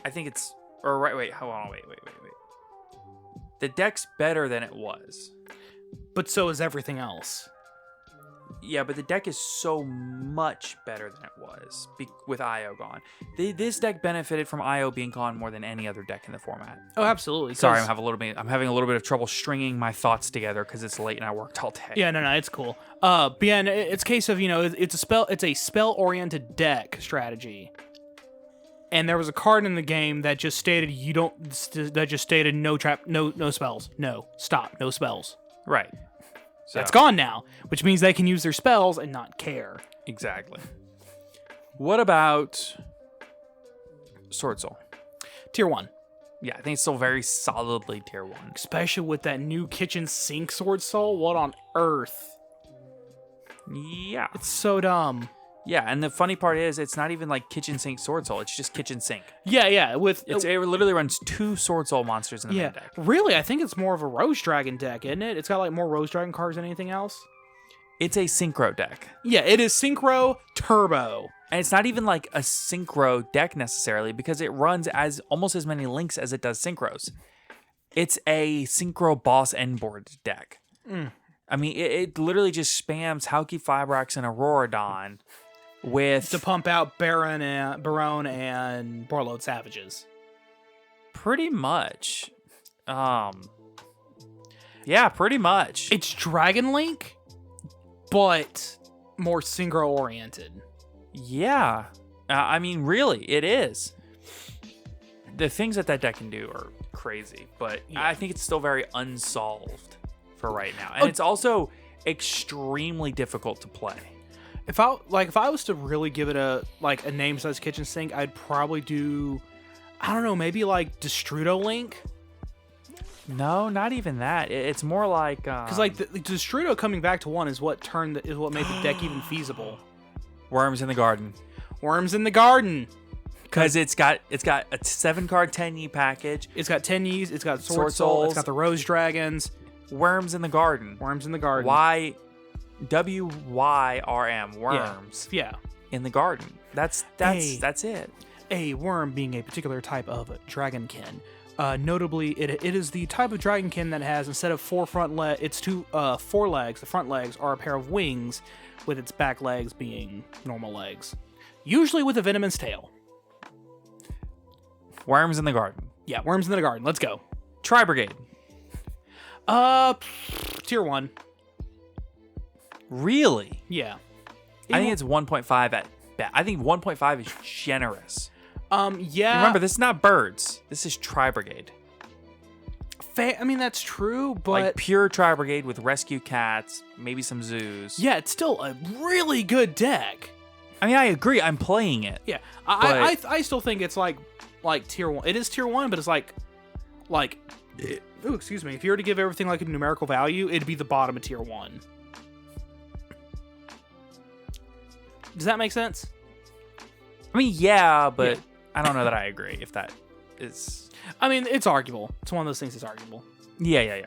I think it's wait, hold on, wait. The deck's better than it was. But so is everything else. Yeah, but the deck is so much better than it was with IO gone. This deck benefited from IO being gone more than any other deck in the format. Oh, absolutely. Sorry, I'm having a little bit of trouble stringing my thoughts together because it's late and I worked all day. Yeah, no, it's cool. But yeah, it's a case of, it's a spell oriented deck strategy. and there was a card in the game that just stated no spells. No, stop, no spells. Right. So, That's gone now, which means they can use their spells and not care. Exactly. What about Sword Soul? Tier 1. Yeah, I think it's still very solidly tier 1. Especially with that new kitchen sink Sword Soul. What on earth? Yeah. It's so dumb. Yeah, and the funny part is, it's not even like kitchen sink Sword Soul. It's just kitchen sink. Yeah. It literally runs 2 Sword Soul monsters in the main deck. Really, I think it's more of a Rose Dragon deck, isn't it? It's got like more Rose Dragon cards than anything else. It's a Synchro deck. Yeah, it is Synchro Turbo. And it's not even like a Synchro deck necessarily, because it runs as almost as many links as it does Synchros. It's a Synchro boss end board deck. I mean, it literally just spams Hauki Fibrax and Auroradon with... to pump out Barone and Borload Savages. Pretty much. Yeah, pretty much. It's Dragon Link, but more Synchro oriented. Yeah. I mean, really, it is. The things that deck can do are crazy, but I think it's still very unsolved for right now. And it's also extremely difficult to play. If I was to really give it a name besides Kitchen Sink, I'd probably do, I don't know, maybe like Destrudo Link. No, not even that. It's more like because the Destrudo coming back to 1 is what made the deck even feasible. Worms in the Garden. Worms in the Garden. Because it's got a 7-card 10-yi package. It's got 10-yis. It's got Sword Soul. It's got the Rose Dragons. Worms in the Garden. Worms in the Garden. WYRM. Worms. Yeah. In the Garden. That's it. A worm being a particular type of dragonkin. Notably, it is the type of dragonkin that has, instead of 4 front legs, it's 4 legs. The front legs are a pair of wings, with its back legs being normal legs. Usually with a venomous tail. Worms in the Garden. Yeah, Worms in the Garden. Let's go. Tri-Brigade. Tier 1. Really? Yeah. I think it's 1.5 at best. I think 1.5 is generous. Yeah. Remember, this is not birds. This is Tri-Brigade. I mean, that's true, but... like pure Tri-Brigade with rescue cats, maybe some zoos. Yeah, it's still a really good deck. I mean, I agree. I'm playing it. Yeah. I still think it's like tier 1. It is tier 1, but it's oh, excuse me. If you were to give everything like a numerical value, it'd be the bottom of tier 1. Does that make sense? I mean, yeah, but I don't know that I agree if that is... I mean, it's arguable. It's one of those things that's arguable. Yeah.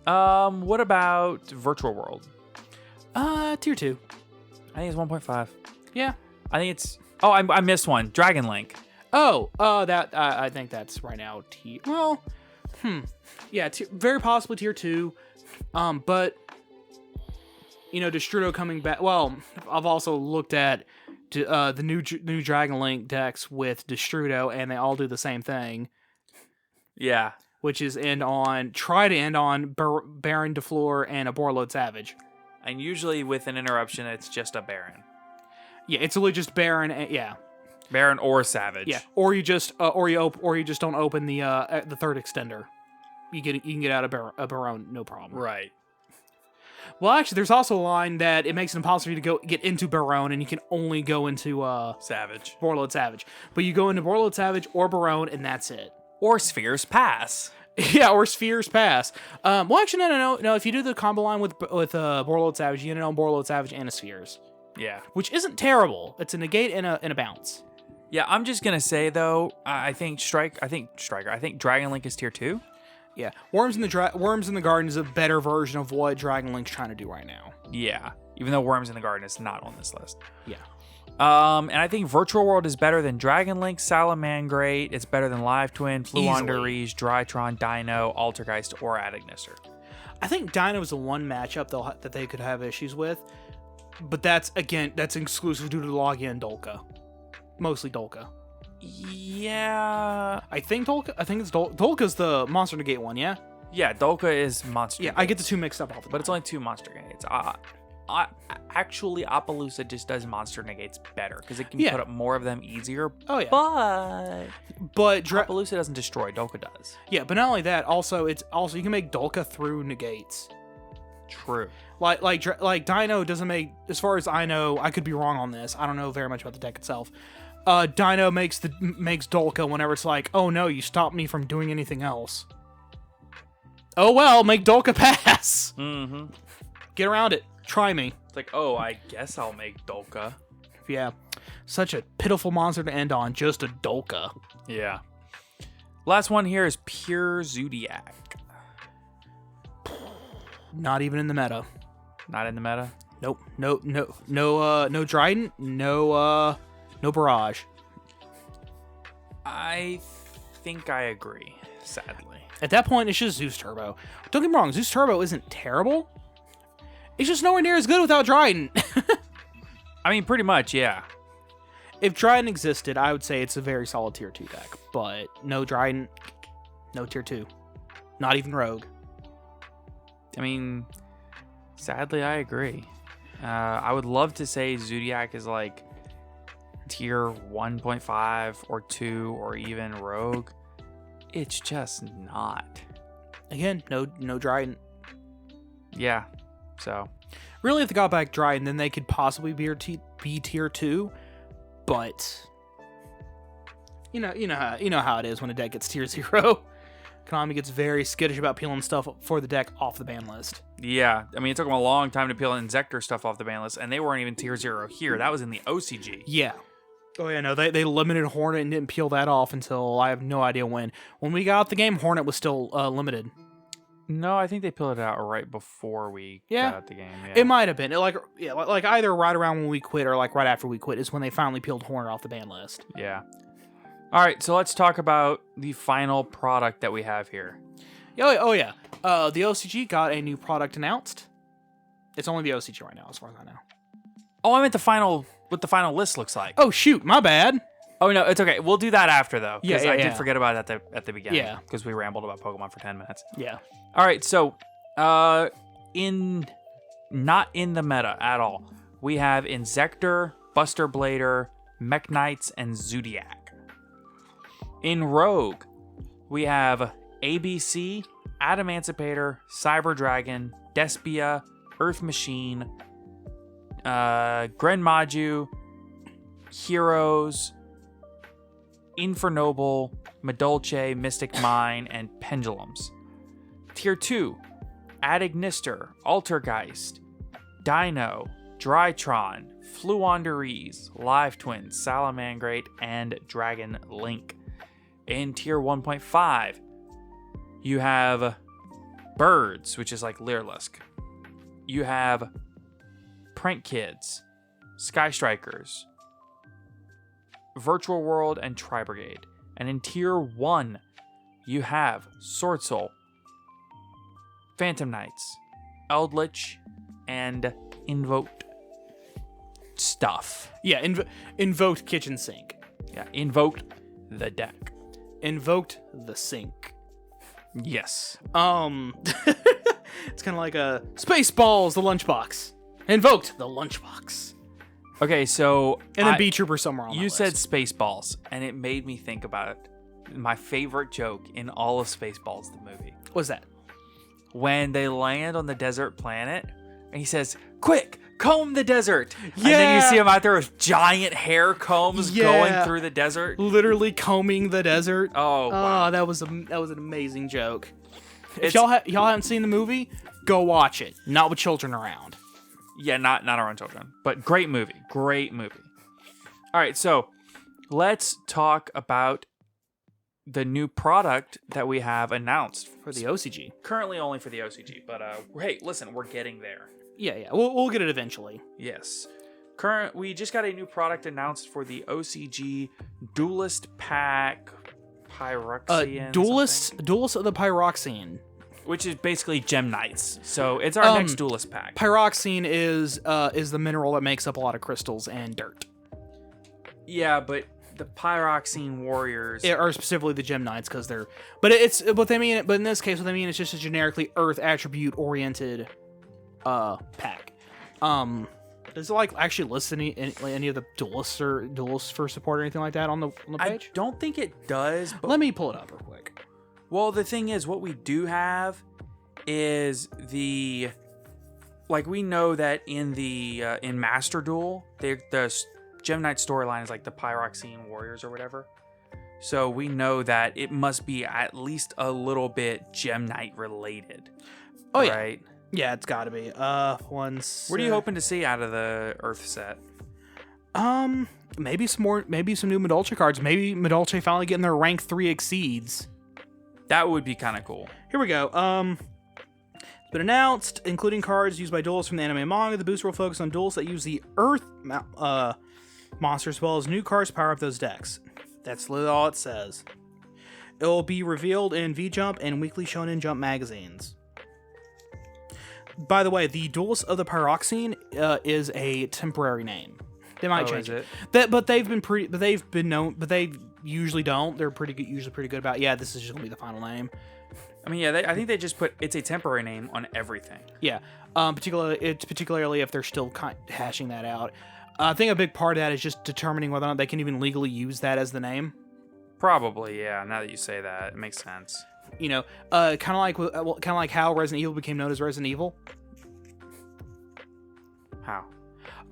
What about Virtual World? Tier 2. I think it's 1.5. Yeah. I think it's... Oh, I missed one. Dragon Link. That I think that's right now tier... Well, yeah, very possibly tier 2. But, Destrudo coming back... Well, I've also looked at the new Dragon Link decks with Destrudo, and they all do the same thing. Yeah. Which is try to end on Baron DeFleur and a Borload Savage. And usually with an interruption, it's just a Baron. Yeah, it's literally just Baron. Baron or Savage. Yeah, or you just don't open the third extender. You can get out of Baron, no problem. Right. Well, actually, there's also a line that it makes it impossible for you to get into Baron, and you can only go into Savage. Borload Savage. But you go into Borload Savage or Baron, and that's it. Or Sphere's Pass. Yeah, or Sphere's Pass. Well, actually, no. If you do the combo line with Borload Savage, you get it on Borload Savage and a Spheres. Yeah. Which isn't terrible. It's a negate and a bounce. Yeah, I'm just gonna say though, I think Dragon Link is tier 2. Yeah, Worms in the Garden is a better version of what Dragon Link's trying to do right now. Yeah, even though Worms in the Garden is not on this list. Yeah. And I think Virtual World is better than Dragon Link, Salamangreat. It's better than Live Twin, Fluonderige, Drytron, Dino, Altergeist, or Adagnister. I think Dino is the one matchup that they could have issues with, but that's exclusive due to Logia and Dolka. Mostly Dolka. Yeah. I think Dolka's the Monster Negate one, yeah? Yeah, Dolka is Monster Yeah, Negate. I get the two mixed up all the time. But it's only 2 Monster Negates. Actually, Appaloosa just does monster negates better because it can put up more of them easier. Oh yeah, but Appaloosa doesn't destroy. Dolka does. Yeah, but not only that. Also, you can make Dolka through negates. True. Like Dino doesn't make. As far as I know, I could be wrong on this. I don't know very much about the deck itself. Dino makes Dolka whenever it's like, oh no, you stopped me from doing anything else. Oh well, make Dolka pass. Mm-hmm. Get around it. Try me. It's like, oh, I guess I'll make Dolka. Yeah. Such a pitiful monster to end on. Just a Dolka. Yeah. Last one here is pure Zodiac. Not even in the meta. Not in the meta? Nope. No Trident. No Barrage. I think I agree, sadly. At that point, it's just Zeus Turbo. Don't get me wrong, Zeus Turbo isn't terrible. It's just nowhere near as good without Trident. I mean, pretty much, yeah. If Trident existed, I would say it's a very solid tier 2 deck. But no Trident, no tier 2. Not even Rogue. I mean, sadly, I agree. I would love to say Zodiac is like tier 1.5 or 2 or even Rogue. It's just not. Again, no Trident. Yeah, so really, if they got back Trident, then they could possibly be tier 2. But you know how it is when a deck gets tier 0. Konami gets very skittish about peeling stuff for the deck off the ban list. Yeah, I mean, it took them a long time to peel Insector stuff off the ban list, and they weren't even tier 0 here. That was in the OCG. Yeah. Oh yeah, no, they limited Hornet and didn't peel that off until I have no idea when. When we got out the game, Hornet was still limited. No, I think they peeled it out right before we got out the game. Yeah. It might have been. Like either right around when we quit or like right after we quit is when they finally peeled Hornet off the ban list. Yeah. All right, so let's talk about the final product that we have here. Oh yeah. The OCG got a new product announced. It's only the OCG right now, as far as I know. Oh, I meant what the final list looks like. Oh shoot, my bad. Oh no, it's okay. We'll do that after though. Yeah, I did forget about it at the beginning. Yeah, because we rambled about Pokemon for 10 minutes. Yeah. All right, so not in the meta at all. We have Insector, Buster Blader, Mech Knights, and Zodiac. In Rogue, we have ABC, Adamancipator, Cyber Dragon, Despia, Earth Machine, Grenmaju, Heroes, Infernoble, Madolche, Mystic Mine, and Pendulums. Tier 2, Adignister, Altergeist, Dino, Drytron, Fluonderese, Live Twin, Salamangrate, and Dragon Link. In Tier 1.5, you have Birds, which is like Leerlusk. You have Prank Kids, Sky Strikers, Virtual World, and Tri Brigade. And in Tier 1, you have Sword Soul, Phantom Knights, Eldritch, and Invoked stuff. Yeah, invoked Kitchen Sink. Yeah, Invoked the deck. Invoked the sink. Yes. It's kind of like a Spaceballs, the lunchbox. Invoked the lunchbox. Okay, so and then Beetrooper somewhere on you that said list. Spaceballs, and it made me think about my favorite joke in all of Spaceballs, the movie. What's that? When they land on the desert planet, and he says, "Quick, comb the desert!" Yeah. And then you see him out there with giant hair combs going through the desert. Literally combing the desert. Oh, wow. That was an amazing joke. If y'all haven't seen the movie, go watch it. Not with children around. Yeah, not our own children, but great movie. Great movie. All right, so let's talk about the new product that we have announced For the OCG. currently only for the OCG, but hey, listen, we're getting there. Yeah. We'll get it eventually. Yes. We just got a new product announced for the OCG Duelist Pack Pyroxian. Duelist of the Pyroxene. Which is basically Gem Knights. So it's our next Duelist Pack. Pyroxene is the mineral that makes up a lot of crystals and dirt. Yeah, but the Pyroxene Warriors Are specifically the Gem Knights because they're. But it's what they mean. But in this case, what they mean is just a generically Earth attribute oriented pack. Does it like actually list any of the duelists for support or anything like that on the page? I don't think it does. But Let me pull it up real quick. Well, the thing is, what we do have is we know that in the in Master Duel, the Gem Knight storyline is like the Pyroxene Warriors or whatever. So we know that it must be at least a little bit Gem Knight related. Oh yeah, right? Yeah, it's got to be. What are you hoping to see out of the Earth set? Maybe some new Medolce cards. Maybe Medolce finally getting their rank 3 exceeds. That would be kind of cool. Here we go. It's been announced, including cards used by duelists from the anime and manga. The booster will focus on duels that use the Earth monsters, as well as new cards to power up those decks. That's literally all it says. It will be revealed in V-Jump and Weekly Shonen Jump magazines. By the way, the Duelist of the Pyroxene is a temporary name. They might change it. But they've been known. But they usually don't. They're usually pretty good about. Yeah, this is just gonna be the final name. I mean, yeah, I think they just put it's a temporary name on everything. Yeah, particularly if they're still hashing that out. I think a big part of that is just determining whether or not they can even legally use that as the name. Probably, yeah. Now that you say that, it makes sense. You know, kind of like how Resident Evil became known as Resident Evil. How?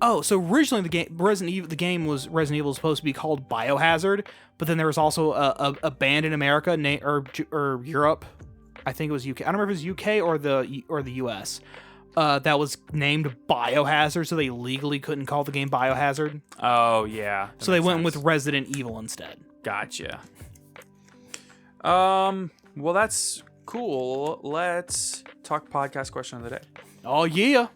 Oh, so originally the game was Resident Evil was supposed to be called Biohazard, but then there was also a band in America or Europe, I think it was UK. I don't remember if it was UK or the US. That was named Biohazard, so they legally couldn't call the game Biohazard. Oh yeah. So they went with Resident Evil instead. Gotcha. Well, that's cool. Let's talk podcast question of the day. Oh yeah.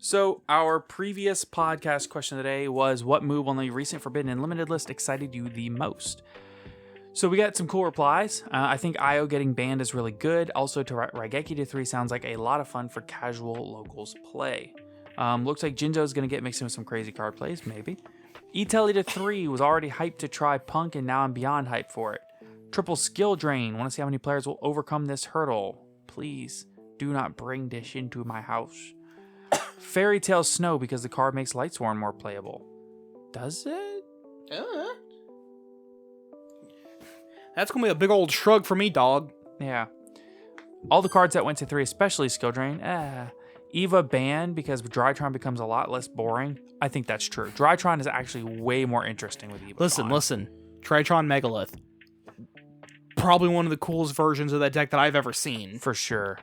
So our previous podcast question of the day was, what move on the recent Forbidden and Limited list excited you the most? So we got some cool replies. I think IO getting banned is really good. Also, to Raigeki to 3 sounds like a lot of fun for casual locals play. Looks like Jinzo's going to get mixed in with some crazy card plays, maybe. Etelli to 3 was already hyped to try Punk, and now I'm beyond hyped for it. Triple skill drain. Want to see how many players will overcome this hurdle. Please do not bring this into my house. Fairy Tale Snow because the card makes Lightsworn more playable. Does it? That's going to be a big old shrug for me, dog. Yeah. All the cards that went to 3, especially Skill Drain. Eva banned because Drytron becomes a lot less boring. I think that's true. Drytron is actually way more interesting with Eva. Listen. Tritron Megalith. Probably one of the coolest versions of that deck that I've ever seen. For sure.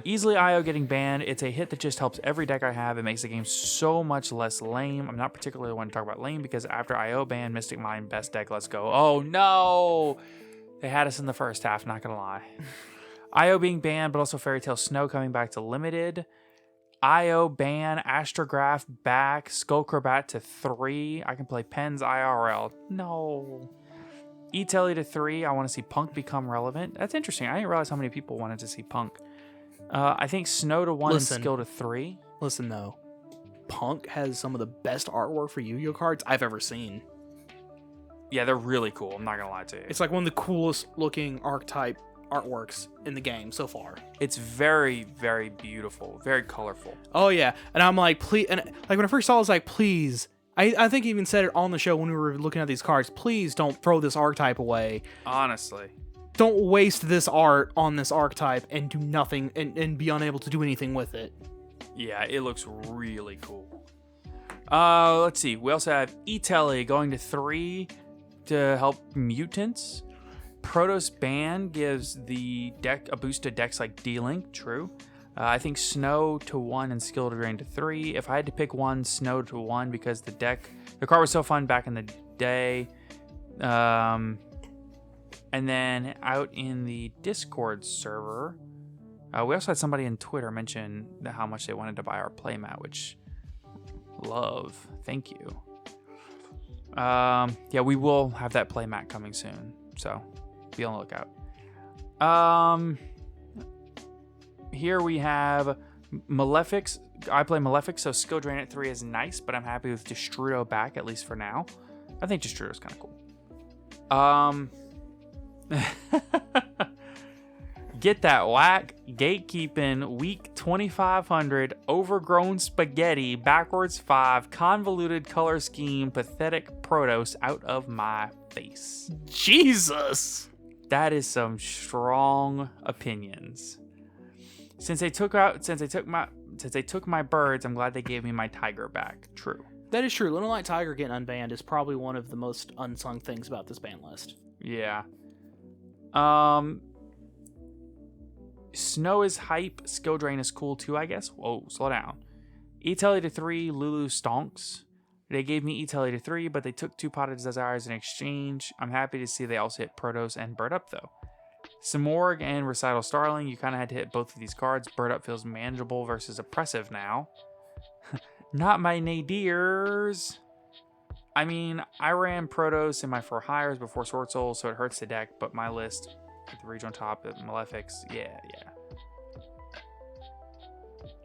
Easily IO getting banned. It's a hit that just helps every deck I have. It makes the game so much less lame. I'm not particularly one to talk about lame because after IO ban, Mystic Mine, best deck, let's go. Oh no! They had us in the first half, not gonna lie. IO being banned, but also Fairy Tale Snow coming back to Limited. IO ban, Astrograph back, Skullcrobat to 3. I can play Pens IRL. No. Etelli to 3. I want to see Punk become relevant. That's interesting. I didn't realize how many people wanted to see Punk. I think Snow to 1 and Skill to 3. Listen, though. Punk has some of the best artwork for Yu-Gi-Oh cards I've ever seen. Yeah, they're really cool. I'm not going to lie to you. It's like one of the coolest looking archetype artworks in the game so far. It's very, very beautiful. Very colorful. Oh, yeah. And I'm like, please. And like when I first saw it, I was like, please. I think I even said it on the show when we were looking at these cards. Please don't throw this archetype away. Honestly. Don't waste this art on this archetype and do nothing and be unable to do anything with it. Yeah, it looks really cool. Let's see. We also have Etelli going to 3 to help mutants. Protos ban gives the deck a boost to decks like D-Link. True. I think Snow to 1 and Skill to Drain to 3. If I had to pick one, Snow to 1 because the card was so fun back in the day. And then out in the Discord server, we also had somebody in Twitter mention how much they wanted to buy our playmat, which love. Thank you. Yeah, we will have that playmat coming soon, so be on the lookout. Here we have Malefics. I play Malefics, so Skill Drain at 3 is nice, but I'm happy with Destrudo back, at least for now. I think Destrudo is kind of cool. Get that whack, gatekeeping, weak 2500, overgrown spaghetti, backwards 5, convoluted color scheme, pathetic Protoss out of my face. Jesus! That is some strong opinions. Since they took my birds, I'm glad they gave me my tiger back. True. That is true. Little Night Tiger getting unbanned is probably one of the most unsung things about this ban list. Yeah. Snow is hype. Skill drain is cool too, I guess. Whoa, slow down. Etelly to 3, Lulu stonks. They gave me Etelly to 3, but they took 2 Potted Desires in exchange. I'm happy to see they also hit Protoss and Bird Up though. Simorg and Recital Starling, you kind of had to hit both of these cards. Bird Up feels manageable versus oppressive now. Not my nadirs. I mean, I ran Protoss in my 4 hires before Sword Soul, so it hurts the deck, but my list with the regional top at Malefics, yeah.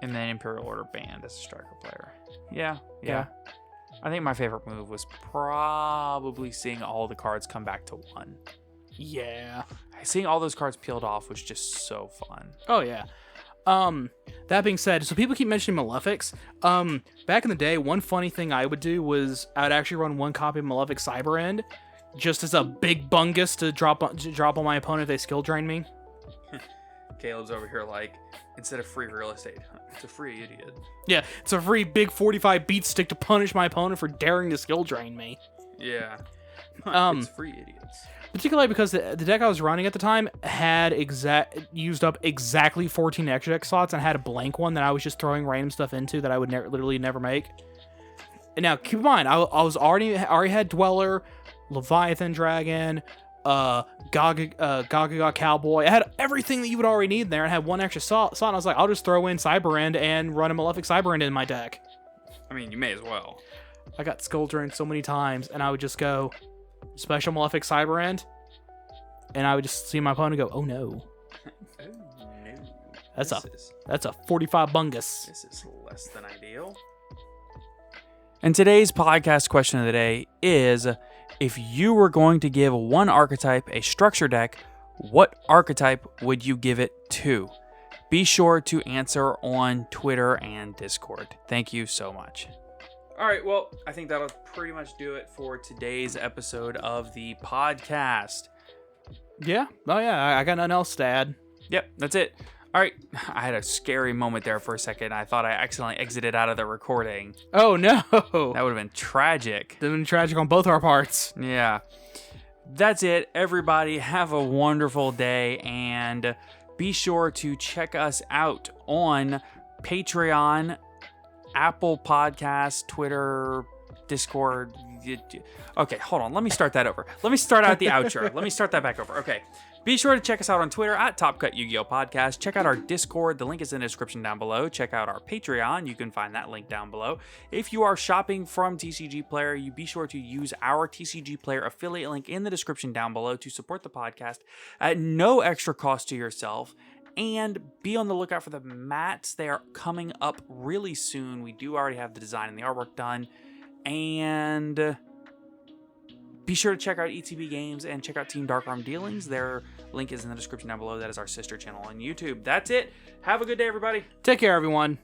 And then Imperial Order banned as a striker player. Yeah. I think my favorite move was probably seeing all the cards come back to 1. Yeah. Seeing all those cards peeled off was just so fun. Oh, yeah. That being said, so people keep mentioning Malefics. Back in the day, one funny thing I would do was I would actually run 1 copy of Malefic Cyber End just as a big bungus to drop on my opponent if they skill drain me. Caleb's over here like, instead of free real estate, it's a free idiot. Yeah, it's a free big 45 beat stick to punish my opponent for daring to skill drain me. Yeah. It's free idiots. Particularly because the deck I was running at the time had used up exactly 14 extra deck slots and had a blank one that I was just throwing random stuff into that I would literally never make. And now keep in mind, I was already had Dweller, Leviathan Dragon, Gaga Cowboy. I had everything that you would already need there and had 1 extra slot. And I was like, I'll just throw in Cyber End and run a Malefic Cyber End in my deck. I mean, you may as well. I got skull drained so many times, and I would just go special Malefic Cyber End, and I would just see my opponent go, oh no. Oh no. That's a 45 bungus. This is less than ideal. And today's podcast question of the day is, if you were going to give one archetype a structure deck, what archetype would you give it to? Be sure to answer on Twitter and Discord. Thank you so much. All right, well, I think that'll pretty much do it for today's episode of the podcast. Yeah. Oh, yeah. I got nothing else to add. Yep, that's it. All right. I had a scary moment there for a second. I thought I accidentally exited out of the recording. Oh, no. That would have been tragic. That would have been tragic on both our parts. Yeah. That's it, everybody. Have a wonderful day, and be sure to check us out on Patreon, Apple Podcasts, Twitter, Discord. Okay, hold on. Let me start that over. Let me start out the outro. Let me start that back over. Okay. Be sure to check us out on Twitter at Top Cut Yu-Gi-Oh! Podcast. Check out our Discord. The link is in the description down below. Check out our Patreon. You can find that link down below. If you are shopping from TCG Player, you be sure to use our TCG Player affiliate link in the description down below to support the podcast at no extra cost to yourself. And be on the lookout for the mats. They are coming up really soon. We do already have the design and the artwork done. And be sure to check out ETB Games and check out Team Dark Arm Dealings. Their link is in the description down below. That is our sister channel on YouTube. That's it. Have a good day, everybody. Take care, everyone.